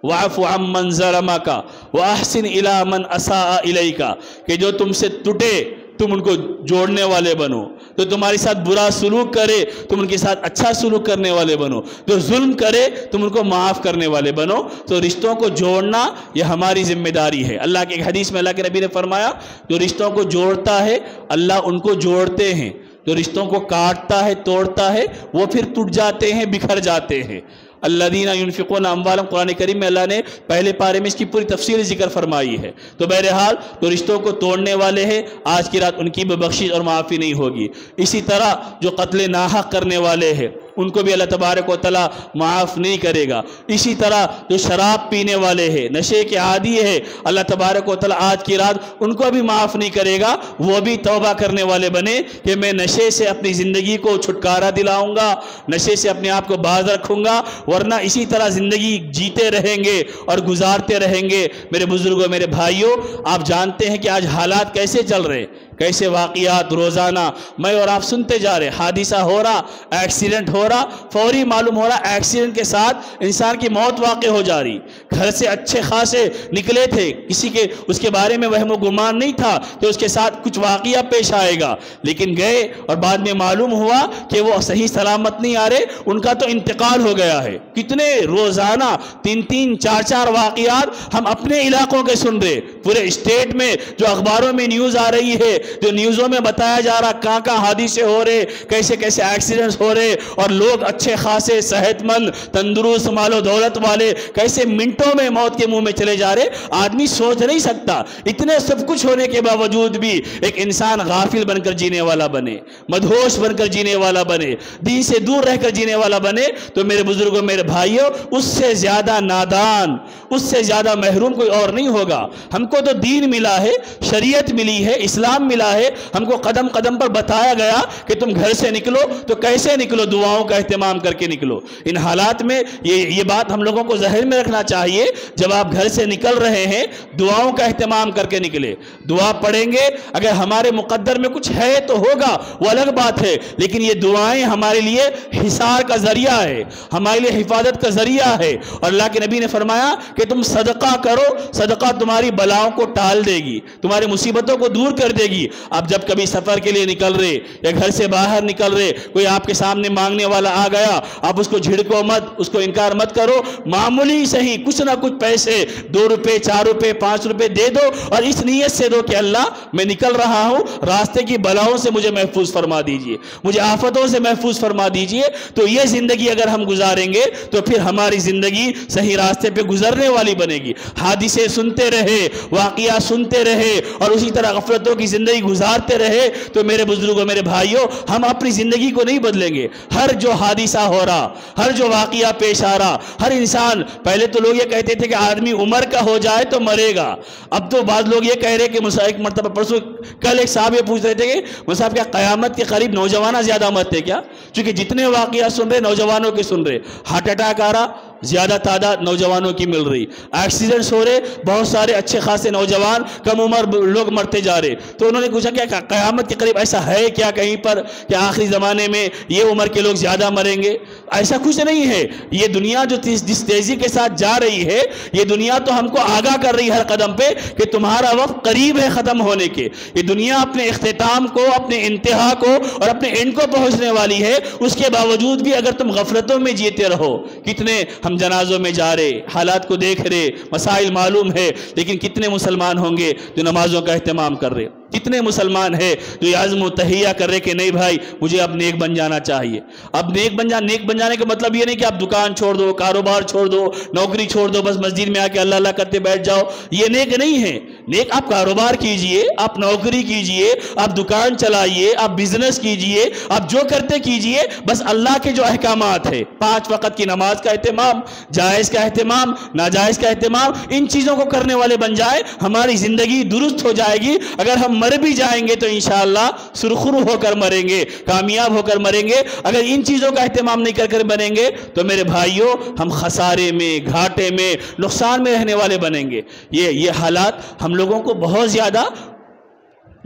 واعف عمن ظلمک واحسن الی من اساء الیک، کہ جو تم سے ٹوٹے تم ان کو جوڑنے والے بنو، جو تمہارے ساتھ برا سلوک کرے تم ان کے ساتھ اچھا سلوک کرنے والے بنو، جو ظلم کرے تم ان کو معاف کرنے والے بنو۔ تو رشتوں کو جوڑنا یہ ہماری ذمہ داری ہے۔ اللہ کے ایک حدیث میں اللہ کے نبی نے فرمایا جو رشتوں کو جوڑتا ہے اللہ ان کو جوڑتے ہیں، جو رشتوں کو کاٹتا ہے توڑتا ہے وہ پھر ٹوٹ جاتے ہیں، بکھر جاتے ہیں۔ الذین ينفقون اموالهم، قرآن کریم میں اللہ نے پہلے پارے میں اس کی پوری تفصیل ذکر فرمائی ہے۔ تو بہرحال جو رشتوں کو توڑنے والے ہیں آج کی رات ان کی بھی بخشش اور معافی نہیں ہوگی۔ اسی طرح جو قتل ناحق کرنے والے ہیں ان کو بھی اللہ تبارک و تعالیٰ معاف نہیں کرے گا۔ اسی طرح جو شراب پینے والے ہیں، نشے کے عادی ہے، اللہ تبارک و تعالیٰ آج کی رات ان کو بھی معاف نہیں کرے گا۔ وہ بھی توبہ کرنے والے بنے کہ میں نشے سے اپنی زندگی کو چھٹکارا دلاؤں گا، نشے سے اپنے آپ کو باز رکھوں گا، ورنہ اسی طرح زندگی جیتے رہیں گے اور گزارتے رہیں گے۔ میرے بزرگوں، میرے بھائیوں، آپ جانتے ہیں کہ آج حالات کیسے چل رہے ہیں، کیسے واقعات روزانہ میں اور آپ سنتے جا رہے، حادثہ ہو رہا، ایکسیڈنٹ ہو رہا، فوری معلوم ہو رہا ایکسیڈنٹ کے ساتھ انسان کی موت واقع ہو جا رہی۔ گھر سے اچھے خاصے نکلے تھے، کسی کے اس کے بارے میں وہم و گمان نہیں تھا کہ اس کے ساتھ کچھ واقعہ پیش آئے گا، لیکن گئے اور بعد میں معلوم ہوا کہ وہ صحیح سلامت نہیں آ رہے، ان کا تو انتقال ہو گیا ہے۔ کتنے روزانہ 3 4 واقعات ہم اپنے علاقوں کے سن رہے، پورے اسٹیٹ میں جو اخباروں میں نیوز آ رہی ہے، جو نیوزوں میں بتایا جا رہا کہاں حادثے ہو رہے، کیسے ایکسیڈنٹس ہو رہے، اور لوگ اچھے خاصے صحت مند تندرست مال و دولت والے کیسے منٹوں میں موت کے منہ میں چلے جا رہے۔ آدمی سوچ نہیں سکتا اتنے سب کچھ ہونے کے باوجود بھی ایک انسان غافل بن کر جینے والا بنے، مدہوش بن کر جینے والا بنے، دین سے دور رہ کر جینے والا بنے، تو میرے بزرگوں میرے بھائیوں اس سے زیادہ نادان، اس سے زیادہ محروم کوئی اور نہیں ہوگا۔ ہم کو تو دین ملا ہے، شریعت ملی ہے، اسلام ملا ہے، ہم کو قدم قدم پر بتایا گیا کہ تم گھر سے نکلو تو کیسے نکلو، دعاؤں کا اہتمام کر کے نکلو۔ ان حالات میں یہ بات ہم لوگوں کو ذہن میں رکھنا چاہیے، جب آپ گھر سے نکل رہے ہیں دعاؤں کا اہتمام کر کے نکلے۔ دعا پڑھیں گے، اگر ہمارے مقدر میں کچھ ہے تو ہوگا، وہ الگ بات ہے، لیکن یہ دعائیں ہمارے لیے حصار کا ذریعہ ہے، ہمارے لیے حفاظت کا ذریعہ ہے۔ اور اللہ کے نبی نے فرمایا کہ تم صدقہ کرو، صدقہ تمہاری بلاؤں کو ٹال دے گی، تمہاری مصیبتوں کو دور کر دے گی۔ آپ جب کبھی سفر کے لیے نکل رہے یا گھر سے باہر نکل رہے، کوئی آپ کے سامنے مانگنے والا آ گیا، آپ اس کو جھڑکو مت، اس کو انکار مت کرو، معمولی صحیح کچھ نہ کچھ پیسے 2 روپے 4 روپے 5 روپے دے دو، اور اس نیت سے دو کہ اللہ میں نکل رہا ہوں، راستے کی بلاؤں سے مجھے محفوظ فرما دیجئے، مجھے آفتوں سے محفوظ فرما دیجئے۔ تو یہ زندگی اگر ہم گزاریں گے تو پھر ہماری زندگی صحیح راستے پہ گزرنے والی بنے گی۔ حادثے سنتے رہے، واقعہ سنتے رہے اور اسی طرح غفلتوں کی زندگی گزارتے رہے تو میرے بزرگوں میرے بھائیوں ہم اپنی زندگی کو نہیں بدلیں گے۔ ہر جو حادثہ ہو رہا، ہر جو واقعہ پیش آ رہا، ہر انسان، پہلے تو لوگ یہ کہتے تھے کہ آدمی عمر کا ہو جائے تو مرے گا، اب تو بعض لوگ یہ کہہ رہے کہ ایک مرتبہ پرسوں کل ایک صاحب یہ پوچھ رہے تھے کہ صاحب کیا قیامت کے قریب نوجوانہ زیادہ مرتے کیا؟ چونکہ جتنے واقعہ سن رہے نوجوانوں کے سن رہے، ہارٹ اٹیک آ رہا زیادہ تعداد نوجوانوں کی مل رہی، ایکسیڈنٹس ہو رہے بہت سارے اچھے خاصے نوجوان کم عمر لوگ مرتے جا رہے۔ تو انہوں نے پوچھا کیا قیامت کے قریب ایسا ہے کیا کہیں پر کہ آخری زمانے میں یہ عمر کے لوگ زیادہ مریں گے؟ ایسا کچھ نہیں ہے۔ یہ دنیا جو جس تیزی کے ساتھ جا رہی ہے، یہ دنیا تو ہم کو آگاہ کر رہی ہے ہر قدم پہ کہ تمہارا وقت قریب ہے ختم ہونے کے۔ یہ دنیا اپنے اختتام کو، اپنے انتہا کو اور اپنے اینڈ کو پہنچنے والی ہے، اس کے باوجود بھی اگر تم غفلتوں میں جیتے رہو، کتنے ہم جنازوں میں جا رہے، حالات کو دیکھ رہے، مسائل معلوم ہے، لیکن کتنے مسلمان ہوں گے جو نمازوں کا اہتمام کر رہے؟ کتنے مسلمان ہیں جو یہ عزم و تہیہ کر رہے کہ نہیں بھائی مجھے اب نیک بن جانا چاہیے؟ اب نیک بن جانے کا مطلب یہ نہیں کہ آپ دکان چھوڑ دو، کاروبار چھوڑ دو، نوکری چھوڑ دو، بس مسجد میں آ کے اللہ اللہ کرتے بیٹھ جاؤ، یہ نیک نہیں ہے۔ نیک آپ کاروبار کیجئے، آپ نوکری کیجئے، آپ دکان چلائیے، آپ بزنس کیجئے، آپ جو کرتے کیجئے، بس اللہ کے جو احکامات ہیں، 5 وقت کی نماز کا اہتمام، جائز کا اہتمام، ناجائز کا اہتمام، ان چیزوں کو کرنے والے بن جائے، ہماری زندگی درست ہو جائے گی۔ اگر ہم مر بھی جائیں گے تو انشاءاللہ سرخرو ہو کر مریں گے، کامیاب ہو کر مریں گے۔ اگر ان چیزوں کا اہتمام نہیں کر مریں گے تو میرے بھائیوں ہم خسارے میں، گھاٹے میں، نقصان میں رہنے والے بنیں گے۔ یہ حالات ہم لوگوں کو بہت زیادہ،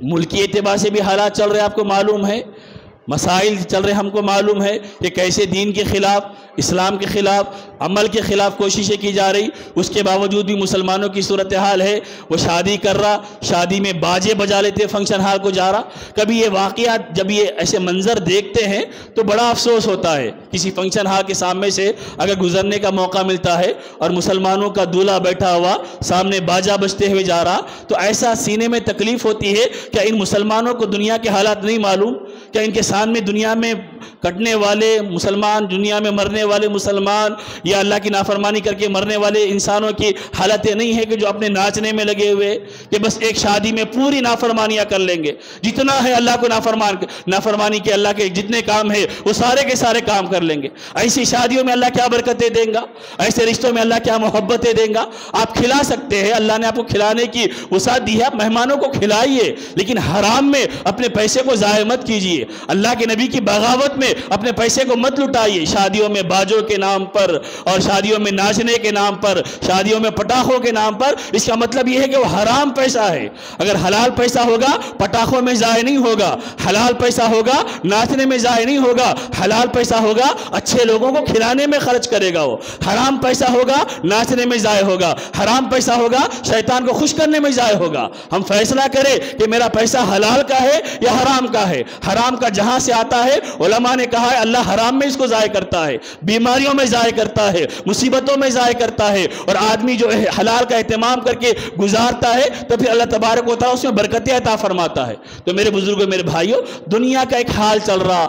ملکی اعتبار سے بھی حالات چل رہے آپ کو معلوم ہے، مسائل چل رہے ہم کو معلوم ہے کہ کیسے دین کے خلاف، اسلام کے خلاف، عمل کے خلاف کوششیں کی جا رہی، اس کے باوجود بھی مسلمانوں کی صورتحال ہے وہ شادی کر رہا، شادی میں باجے بجا لیتے، فنکشن ہال کو جا رہا۔ کبھی یہ واقعات جب یہ ایسے منظر دیکھتے ہیں تو بڑا افسوس ہوتا ہے، کسی فنکشن ہال کے سامنے سے اگر گزرنے کا موقع ملتا ہے اور مسلمانوں کا دولہا بیٹھا ہوا سامنے باجا بجتے ہوئے جا رہا تو ایسا سینے میں تکلیف ہوتی ہے کہ ان مسلمانوں کو دنیا کے حالات نہیں معلوم، کہ ان کے سامنے دنیا میں کٹنے والے مسلمان، دنیا میں مرنے والے مسلمان یا اللہ کی نافرمانی کر کے مرنے والے انسانوں کی حالتیں نہیں ہیں کہ جو اپنے ناچنے میں لگے ہوئے کہ بس ایک شادی میں پوری نافرمانیاں کر لیں گے، جتنا ہے اللہ کو نافرمانی کے اللہ کے جتنے کام ہیں وہ سارے کے سارے کام کر لیں گے۔ ایسی شادیوں میں اللہ کیا برکتیں دیں گا، ایسے رشتوں میں اللہ کیا محبتیں دیں گا۔ آپ کھلا سکتے ہیں، اللہ نے آپ کو کھلانے کی وسعت دی ہے، آپ مہمانوں کو کھلائیے، لیکن حرام میں اپنے پیسے کو ضائع مت کیجیے، اللہ کے نبی کی بغاوت میں اپنے پیسے کو مت لٹائیے، شادیوں میں باجوں کے نام پر اور شادیوں میں ناچنے کے نام پر، شادیوں میں پٹاخوں کے نام پر۔ اس کا مطلب یہ ہے کہ وہ حرام پیسہ ہے۔ اگر حلال پیسہ ہوگا پٹاخوں میں ضائع نہیں ہوگا، حلال پیسہ ہوگا ناچنے میں ضائع نہیں ہوگا، حلال پیسہ ہوگا اچھے لوگوں کو کھلانے میں خرچ کرے گا وہ۔ حرام پیسہ ہوگا ناچنے میں ضائع ہوگا، حرام پیسہ ہوگا شیطان کو خوش کرنے میں ضائع ہوگا۔ ہم فیصلہ کریں کہ میرا پیسہ حلال کا ہے یا حرام کا ہے۔ حرام کا جہاں سے آتا ہے علماء نے کہا ہے اللہ حرام میں اس کو ضائع کرتا ہے، بیماریوں میں ضائع کرتا ہے، مصیبتوں میں ضائع کرتا ہے۔ اور آدمی جو حلال کا اہتمام کر کے گزارتا ہے تو پھر اللہ تبارک و تعالیٰ اس میں برکتیں عطا فرماتا ہے۔ تو میرے بزرگوں، میرے بھائیوں، دنیا کا ایک حال چل رہا،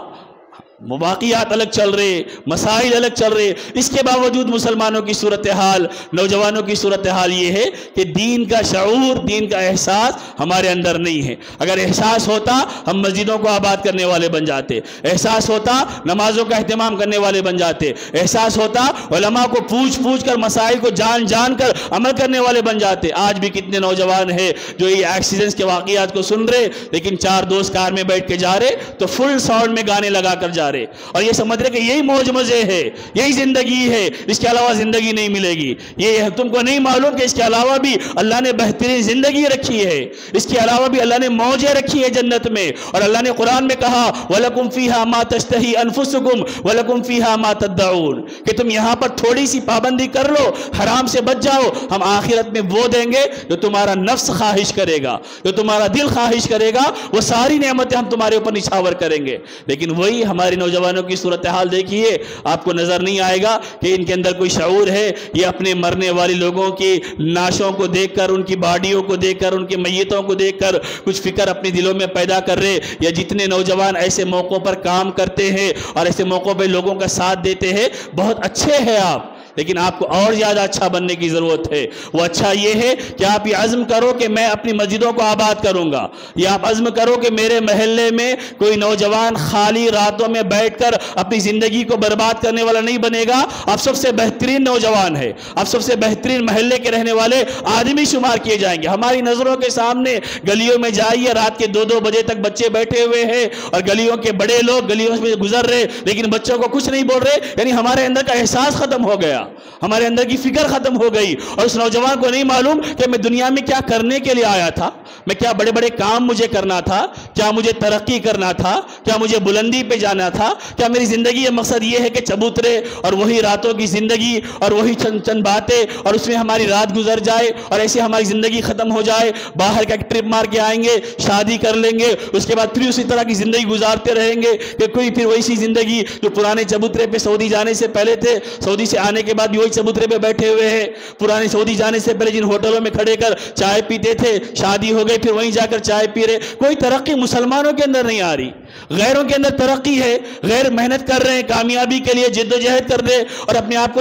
مواقعات الگ چل رہے، مسائل الگ چل رہے، اس کے باوجود مسلمانوں کی صورتحال، نوجوانوں کی صورتحال یہ ہے کہ دین کا شعور، دین کا احساس ہمارے اندر نہیں ہے۔ اگر احساس ہوتا ہم مسجدوں کو آباد کرنے والے بن جاتے، احساس ہوتا نمازوں کا اہتمام کرنے والے بن جاتے، احساس ہوتا علماء کو پوچھ کر مسائل کو جان کر عمل کرنے والے بن جاتے۔ آج بھی کتنے نوجوان ہیں جو یہ ایکسیڈنٹس کے واقعات کو سن رہے، لیکن چار دوست کار میں بیٹھ کے جا رہے تو فل ساؤنڈ میں گانے لگا کر جا رہے اور یہ سمجھ رہے کہ یہی موج مزے ہے، یہی زندگی ہے، اس کے علاوہ زندگی نہیں ملے گی۔ یہ تم کو نہیں معلوم کہ اس کے علاوہ بھی اللہ نے بہترین زندگی رکھی ہے، اس کے علاوہ بھی اللہ نے موجیں رکھی ہے جنت میں۔ اور اللہ نے قرآن میں کہا وَلَكُمْ فِيهَا مَا تَشْتَهِي أَنفُسُكُمْ وَلَكُمْ فِيهَا مَا تَدَّعُونَ کہ تم یہاں پر تھوڑی سی پابندی کر لو، حرام سے بچ جاؤ، ہم آخرت میں وہ دیں گے جو تمہارا نفس خواہش کرے گا، جو تمہارا دل خواہش کرے گا، وہ ساری نعمتیں ہم تمہارے اوپر نچھاور کریں گے۔ لیکن وہی ہمارے نوجوانوں کی صورتحال دیکھیے، آپ کو نظر نہیں آئے گا کہ ان کے اندر کوئی شعور ہے۔ یہ اپنے مرنے والے لوگوں کی نعشوں کو دیکھ کر، ان کی باڈیوں کو دیکھ کر، ان کی میتوں کو دیکھ کر کچھ فکر اپنے دلوں میں پیدا کر رہے۔ یا جتنے نوجوان ایسے موقعوں پر کام کرتے ہیں اور ایسے موقعوں پہ لوگوں کا ساتھ دیتے ہیں، بہت اچھے ہیں آپ، لیکن آپ کو اور زیادہ اچھا بننے کی ضرورت ہے۔ وہ اچھا یہ ہے کہ آپ یہ عزم کرو کہ میں اپنی مسجدوں کو آباد کروں گا، یا آپ عزم کرو کہ میرے محلے میں کوئی نوجوان خالی راتوں میں بیٹھ کر اپنی زندگی کو برباد کرنے والا نہیں بنے گا۔ آپ سب سے بہترین نوجوان ہے، آپ سب سے بہترین محلے کے رہنے والے آدمی شمار کیے جائیں گے۔ ہماری نظروں کے سامنے گلیوں میں جائیے، رات کے 2-2 بجے تک بچے بیٹھے ہوئے ہیں اور گلیوں کے بڑے لوگ گلیوں میں گزر رہے لیکن بچوں کو کچھ نہیں بول رہے، یعنی ہمارے اندر کا احساس ختم ہو گیا، ہمارے اندر کی فکر ختم ہو گئی۔ اور اس نوجوان کو نہیں معلوم کہ میں دنیا میں کیا کرنے کے لیے آیا تھا، میں کیا بڑے بڑے کام مجھے کرنا تھا، کیا مجھے ترقی کرنا تھا، کیا مجھے بلندی پہ جانا تھا، کیا میری زندگی کا مقصد یہ ہے کہ چبوترے اور وہی راتوں کی زندگی اور وہی چند باتیں اور اس میں ہماری رات گزر جائے اور ایسے ہماری زندگی ختم ہو جائے، باہر کا ایک ٹرپ مار کے آئیں گے، شادی کر لیں گے، اس کے بعد پھر اسی طرح کی زندگی گزارتے رہیں گے کہ کوئی پھر ویسی زندگی جو پرانے چبوترے پہ سعودی جانے سے پہلے تھے، سعودی سے آنے کے بعد بھی وہی چبوترے پہ بیٹھے ہوئے ہیں، پرانے سعودی جانے سے پہلے جن ہوٹلوں میں کھڑے کر چائے پیتے تھے، شادی ہو گئی پھر وہیں جا کر چائے پی رہے۔ کوئی ترقی مسلمانوں کے اندر نہیں آ رہی، غیروں کے اندر ترقی ہے، غیر محنت کر رہے ہیں، کامیابی کے لیے جد و جہد کر رہے اور اپنے آپ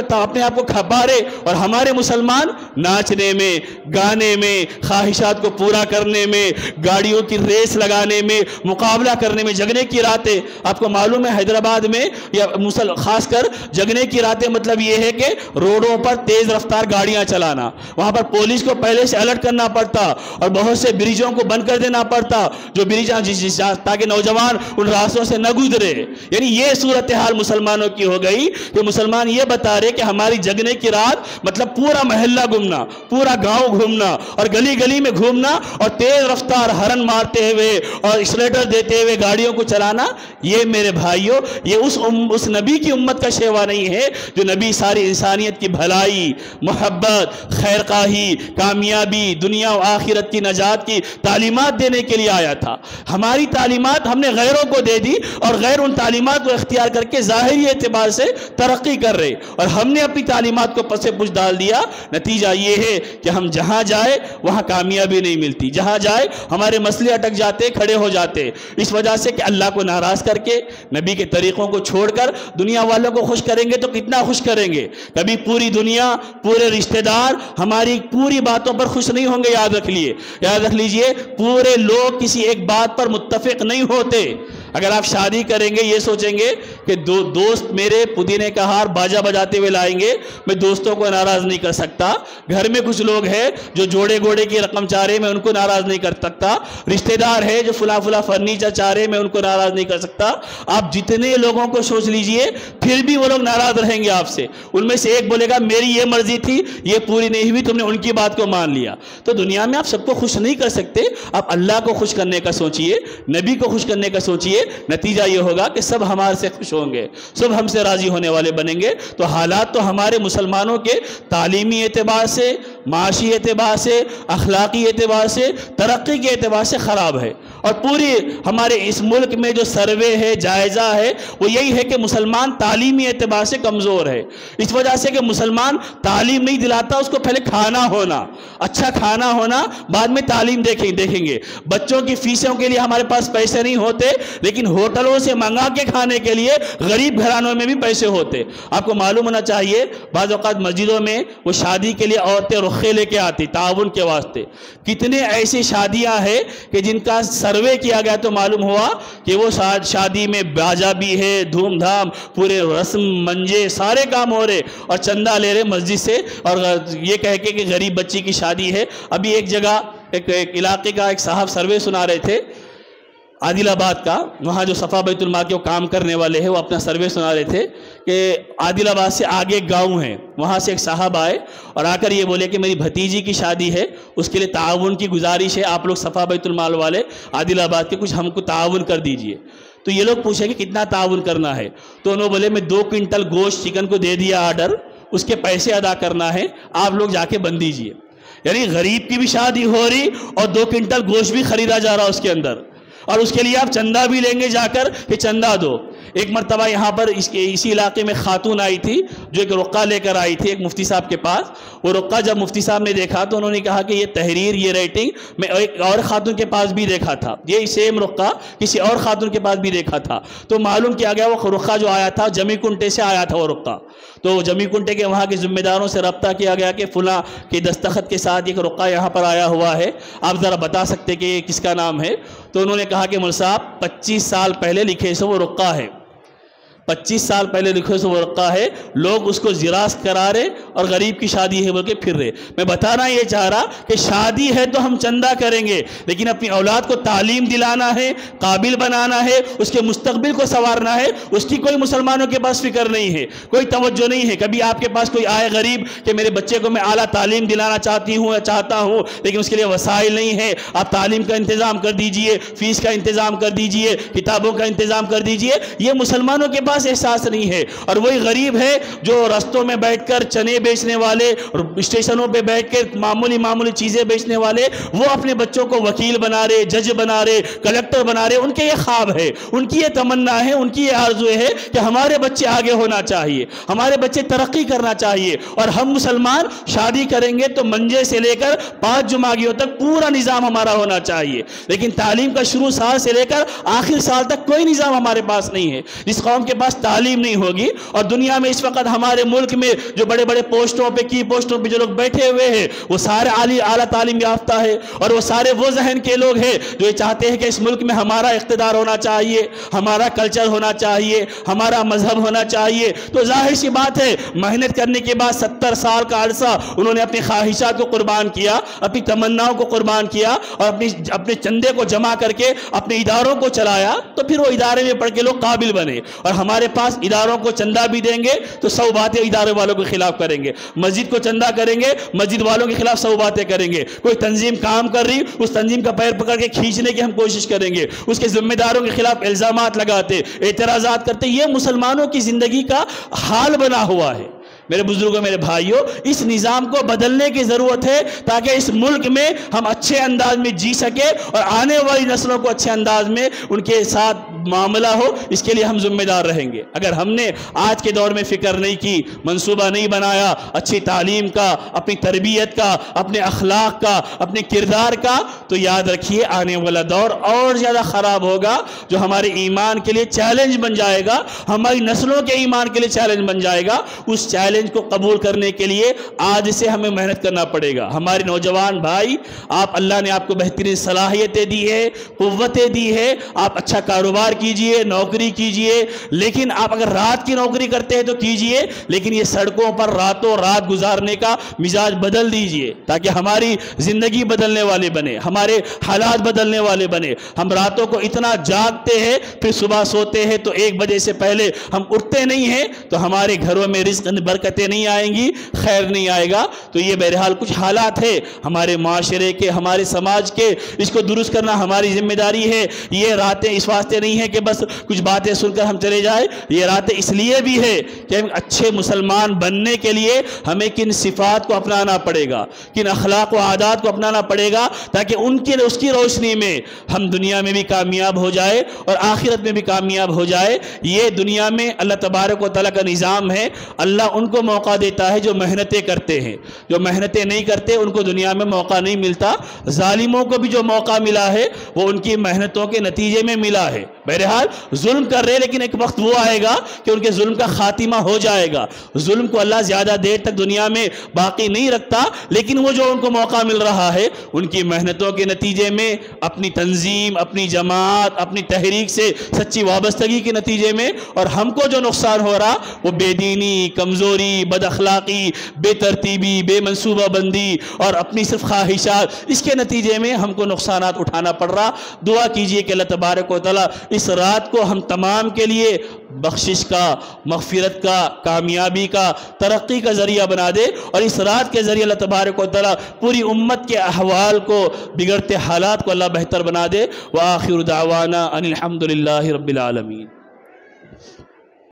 کو کھپا رہے، اور ہمارے مسلمان ناچنے میں، گانے میں، خواہشات کو پورا کرنے میں، گاڑیوں کی ریس لگانے میں، مقابلہ کرنے میں، جگنے کی راتیں۔ آپ کو معلوم ہے حیدرآباد میں یا خاص کر جگنے کی راتیں مطلب یہ ہے کہ روڈوں پر تیز رفتار گاڑیاں چلانا، وہاں پر پولیس کو پہلے سے الرٹ کرنا پڑتا اور بہت سے بریجوں کو بند کر دینا پڑتا جو بریج تاکہ نوجوان ان راستوں سے نہ گزرے۔ یعنی یہ صورتحال مسلمانوں کی ہو گئی کہ مسلمان یہ بتا رہے کہ ہماری جگنے کی رات مطلب پورا محلہ گھومنا، پورا گاؤں گھومنا اور گلی گلی میں گھومنا اور تیز رفتار ہارن مارتے ہوئے اور ایکسیلیٹر دیتے ہوئے گاڑیوں کو چلانا۔ یہ میرے بھائیوں یہ اس نبی کی امت کا شیوا نہیں ہے جو نبی ساری انسانیت کی بھلائی، محبت، خیرخواہی، کامیابی، دنیا و آخرت کی نجات کی تعلیمات دینے کے لیے آیا تھا۔ ہماری تعلیمات ہم نے غیروں کو دے دی اور غیر ان تعلیمات کو اختیار کر کے ظاہری اعتبار سے ترقی کر رہے اور ہم نے اپنی تعلیمات کو پس پش ڈال دیا۔ نتیجہ یہ ہے کہ ہم جہاں جائے وہاں کامیابی نہیں ملتی، جہاں جائے ہمارے مسئلے اٹک جاتے، کھڑے ہو جاتے، اس وجہ سے کہ اللہ کو ناراض کر کے نبی کے طریقوں کو چھوڑ کر دنیا والوں کو خوش کریں گے تو کتنا خوش کریں گے۔ کبھی پوری دنیا، پورے رشتہ دار ہماری پوری باتوں پر خوش نہیں ہوں گے۔ یاد رکھ لیجئے پورے لوگ کسی ایک بات پر متفق نہیں ہوتے، اگر آپ شادی کریں گے یہ سوچیں گے کہ دوست میرے پودینے کا ہار باجا بجاتے ہوئے لائیں گے، میں دوستوں کو ناراض نہیں کر سکتا، گھر میں کچھ لوگ ہیں جو جوڑے گوڑے کی رقم چاہ رہے میں ان کو ناراض نہیں کر سکتا، رشتہ دار ہے جو فلاں فرنیچر چاہ رہے میں ان کو ناراض نہیں کر سکتا۔ آپ جتنے لوگوں کو سوچ لیجئے پھر بھی وہ لوگ ناراض رہیں گے آپ سے، ان میں سے ایک بولے گا میری یہ مرضی تھی یہ پوری نہیں ہوئی، تم نے ان کی بات کو مان لیا۔ تو دنیا میں آپ سب کو خوش نہیں کر سکتے، آپ اللہ کو خوش کرنے کا سوچئے، نبی کو خوش کرنے کا سوچئے، نتیجہ یہ ہوگا کہ سب ہمارے سے خوش ہوں گے، سب ہم سے راضی ہونے والے بنیں گے۔ تو حالات تو ہمارے مسلمانوں کے تعلیمی اعتبار سے، معاشی اعتبار سے، اخلاقی اعتبار سے، ترقی کے اعتبار سے خراب ہے، اور پوری ہمارے اس ملک میں جو سروے ہے، جائزہ ہے، وہ یہی ہے کہ مسلمان تعلیمی اعتبار سے کمزور ہے، اس وجہ سے کہ مسلمان تعلیم نہیں دلاتا، اس کو پہلے کھانا ہونا، اچھا کھانا ہونا، بعد میں تعلیم دیکھیں گے۔ بچوں کی فیسوں کے لیے ہمارے پاس پیسے نہیں ہوتے، لیکن ہوٹلوں سے منگا کے کھانے کے لیے غریب گھرانوں میں بھی پیسے ہوتے۔ آپ کو معلوم ہونا چاہیے بعض اوقات مسجدوں میں وہ شادی کے لیے عورتیں رخے لے کے آتی تعاون کے واسطے، کتنے ایسی شادیاں ہیں کہ جن کا سروے کیا گیا تو معلوم ہوا کہ وہ شادی میں باجا بھی ہے، دھوم دھام، پورے رسم منجے سارے کام ہو رہے، اور چندہ لے رہے مسجد سے، اور یہ کہہ کے کہ غریب بچی کی شادی ہے۔ ابھی ایک جگہ ایک علاقے کا ایک صاحب سروے سنا رہے تھے عادل آباد کا، وہاں جو صفا بیت المال کے وہ کام کرنے والے ہیں وہ اپنا سروے سنا رہے تھے کہ عادل آباد سے آگے ایک گاؤں ہے، وہاں سے ایک صاحب آئے اور آ کر یہ بولے کہ میری بھتیجی کی شادی ہے، اس کے لیے تعاون کی گزارش ہے، آپ لوگ صفا بیت المال والے عادل آباد کے کچھ ہم کو تعاون کر دیجئے۔ تو یہ لوگ پوچھیں کہ کتنا تعاون کرنا ہے، تو انہوں بولے میں 2 کوئنٹل گوشت چکن کو دے دیا آرڈر، اس کے پیسے ادا کرنا ہے، آپ لوگ جا کے بن دیجئے۔ یعنی غریب کی بھی شادی ہو رہی اور 2 کوئنٹل گوشت بھی خریدا جا رہا اس کے اندر، اور اس کے لیے آپ چندہ بھی لیں گے جا کر کہ چندہ دو۔ ایک مرتبہ یہاں پر اسی علاقے میں خاتون آئی تھی جو ایک رقعہ لے کر آئی تھی ایک مفتی صاحب کے پاس۔ وہ رقعہ جب مفتی صاحب نے دیکھا تو انہوں نے کہا کہ یہ تحریر، یہ ریٹنگ میں ایک اور خاتون کے پاس بھی دیکھا تھا، یہ سیم رقعہ کسی اور خاتون کے پاس بھی دیکھا تھا۔ تو معلوم کیا گیا وہ رقعہ جو آیا تھا جمی کنٹے سے آیا تھا وہ رقعہ۔ تو جمی کنٹے کے وہاں کے ذمہ داروں سے رابطہ کیا گیا کہ فلاں کے دستخط کے ساتھ ایک رقعہ یہاں پر آیا ہوا ہے، آپ ذرا بتا سکتے کہ یہ کس کا نام ہے؟ تو انہوں نے کہا کہ مول صاحب 25 سال پہلے لکھے سے وہ رقعہ ہے، 25 سال پہلے لکھے سے وہ رقعہ ہے، لوگ اس کو زراست کرا رہے اور غریب کی شادی ہے بول کے پھر رہے۔ میں بتانا یہ چاہ رہا کہ شادی ہے تو ہم چندہ کریں گے، لیکن اپنی اولاد کو تعلیم دلانا ہے، قابل بنانا ہے، اس کے مستقبل کو سنوارنا ہے، اس کی کوئی مسلمانوں کے پاس فکر نہیں ہے، کوئی توجہ نہیں ہے۔ کبھی آپ کے پاس کوئی آئے غریب کہ میرے بچے کو میں اعلیٰ تعلیم دلانا چاہتی ہوں یا چاہتا ہوں، لیکن اس کے لیے وسائل نہیں ہے، آپ تعلیم کا انتظام کر دیجئے، فیس کا انتظام کر دیجئے، کتابوں کا انتظام کر دیجئے، یہ مسلمانوں کے پاس احساس نہیں ہے۔ اور وہی غریب ہے جو رستوں میں بیٹھ کر چنے بیچنے والے، اسٹیشنوں پہ بیٹھ کر معمولی چیزیں بیچنے والے، وہ اپنے بچوں کو وکیل بنا رہے، جج بنا رہے، کلیکٹر بنا رہے۔ ان کے یہ خواب ہے، ان کی یہ تمنا ہے، ان کی یہ آرزو ہے کہ ہمارے بچے آگے ہونا چاہیے، ہمارے بچے ترقی کرنا چاہیے، اور ہم مسلمان شادی کریں گے تو منجے سے لے کر 5 جمعگیوں تک پورا نظام ہمارا ہونا چاہیے، لیکن تعلیم کا شروع سال سے لے کر آخر سال تک کوئی نظام ہمارے پاس نہیں ہے۔ جس قوم کے پاس تعلیم نہیں ہوگی، اور دنیا میں اس وقت ہمارے ملک میں جو بڑے بڑے پوسٹوں پہ کی پوسٹوں پہ جو لوگ بیٹھے ہوئے ہیں وہ سارے اعلیٰ تعلیم یافتہ ہے، اور وہ سارے وہ ذہن کے لوگ ہیں جو یہ چاہتے ہیں کہ اس ملک میں ہمارا اقتدار ہونا چاہیے، ہمارا کلچر ہونا چاہیے، ہمارا مذہب ہونا چاہیے۔ تو ظاہر سی بات ہے محنت کرنے کے بعد 70 سال کا عرصہ انہوں نے اپنی خواہشات کو قربان کیا، اپنی تمناؤں کو قربان کیا، اور اپنے چندے کو جمع کر کے اپنے اداروں کو چلایا، تو پھر وہ ادارے میں پڑھ کے لوگ قابل بنے۔ اور ہمارے پاس اداروں کو چندہ بھی دیں گے تو 100 باتیں ادارے والوں کے خلاف کریں گے، مسجد کو چندہ کریں گے مسجد والوں کے خلاف 100 باتیں کریں گے، کوئی تنظیم کام کر رہی اس تنظیم کا پیر پکڑ کے کھینچنے کی ہم کوشش کریں گے، اس کے ذمہ داروں کے خلاف الزامات لگاتے، اعتراضات کرتے۔ یہ مسلمانوں کی زندگی کا حال بنا ہوا ہے۔ میرے بزرگوں، میرے بھائیوں، اس نظام کو بدلنے کی ضرورت ہے تاکہ اس ملک میں ہم اچھے انداز میں جی سکے اور آنے والی نسلوں کو اچھے انداز میں ان کے ساتھ معاملہ ہو، اس کے لیے ہم ذمہ دار رہیں گے۔ اگر ہم نے آج کے دور میں فکر نہیں کی، منصوبہ نہیں بنایا اچھی تعلیم کا، اپنی تربیت کا، اپنے اخلاق کا، اپنے کردار کا، تو یاد رکھیے آنے والا دور اور زیادہ خراب ہوگا، جو ہمارے ایمان کے لیے چیلنج بن جائے گا، ہماری نسلوں کے ایمان کے لیے چیلنج بن جائے گا۔ اس چیلنج چیلنج کو قبول کرنے کے لیے آج سے ہمیں محنت کرنا پڑے گا۔ ہمارے نوجوان بھائی، اللہ نے آپ کو بہترین صلاحیتیں دی ہے، قوتیں دی ہے، آپ اچھا کاروبار کیجئے، نوکری کیجئے، لیکن آپ اگر رات کی نوکری کرتے ہیں تو کیجئے، لیکن یہ سڑکوں پر راتوں رات گزارنے کا مزاج بدل دیجئے تاکہ ہماری زندگی بدلنے والے بنے، ہمارے حالات بدلنے والے بنے۔ ہم راتوں کو اتنا جاگتے ہیں، پھر صبح سوتے ہیں تو 1 بجے سے پہلے ہم اٹھتے نہیں ہیں، تو ہمارے گھروں میں رزق برکتیں نہیں آئیں گی، خیر نہیں آئے گا۔ تو یہ بہرحال کچھ حالات ہے ہمارے معاشرے کے، ہمارے سماج کے، اس کو درست کرنا ہماری ذمہ داری ہے۔ یہ راتیں اس واسطے نہیں ہے کہ بس کچھ باتیں سن کر ہم چلے جائیں، یہ راتیں اس لیے بھی ہے کہ ہم اچھے مسلمان بننے کے لیے ہمیں کن صفات کو اپنانا پڑے گا، کن اخلاق و عادات کو اپنانا پڑے گا، تاکہ اس کی روشنی میں ہم دنیا میں بھی کامیاب ہو جائے اور آخرت میں بھی کامیاب ہو جائے۔ یہ دنیا میں اللہ تبارک و تعالیٰ کا نظام ہے، اللہ ان کو موقع دیتا ہے جو محنتیں کرتے ہیں، جو محنتیں نہیں کرتے ان کو دنیا میں موقع نہیں ملتا۔ ظالموں کو بھی جو موقع ملا ہے وہ ان کی محنتوں کے نتیجے میں ملا ہے۔ بہرحال ظلم کر رہے، لیکن ایک وقت وہ آئے گا کہ ان کے ظلم کا خاتمہ ہو جائے گا۔ ظلم کو اللہ زیادہ دیر تک دنیا میں باقی نہیں رکھتا، لیکن وہ جو ان کو موقع مل رہا ہے ان کی محنتوں کے نتیجے میں، اپنی تنظیم، اپنی جماعت، اپنی تحریک سے سچی وابستگی کے نتیجے میں، اور ہم کو جو نقصان ہو رہا وہ بے دینی، کمزوری، بد اخلاقی، بے ترتیبی، بے منصوبہ بندی اور اپنی صرف خواہشات، اس کے نتیجے میں ہم کو نقصانات اٹھانا پڑ رہا۔ دعا کیجئے کہ اللہ تبارک و تعالیٰ اس رات کو ہم تمام کے لیے بخشش کا، مغفرت کا، کامیابی کا، ترقی کا ذریعہ بنا دے، اور اس رات کے ذریعے اللہ تبارک و تعالیٰ پوری امت کے احوال کو، بگڑتے حالات کو اللہ بہتر بنا دے۔ وآخر دعوانا ان الحمد للہ رب العالمین۔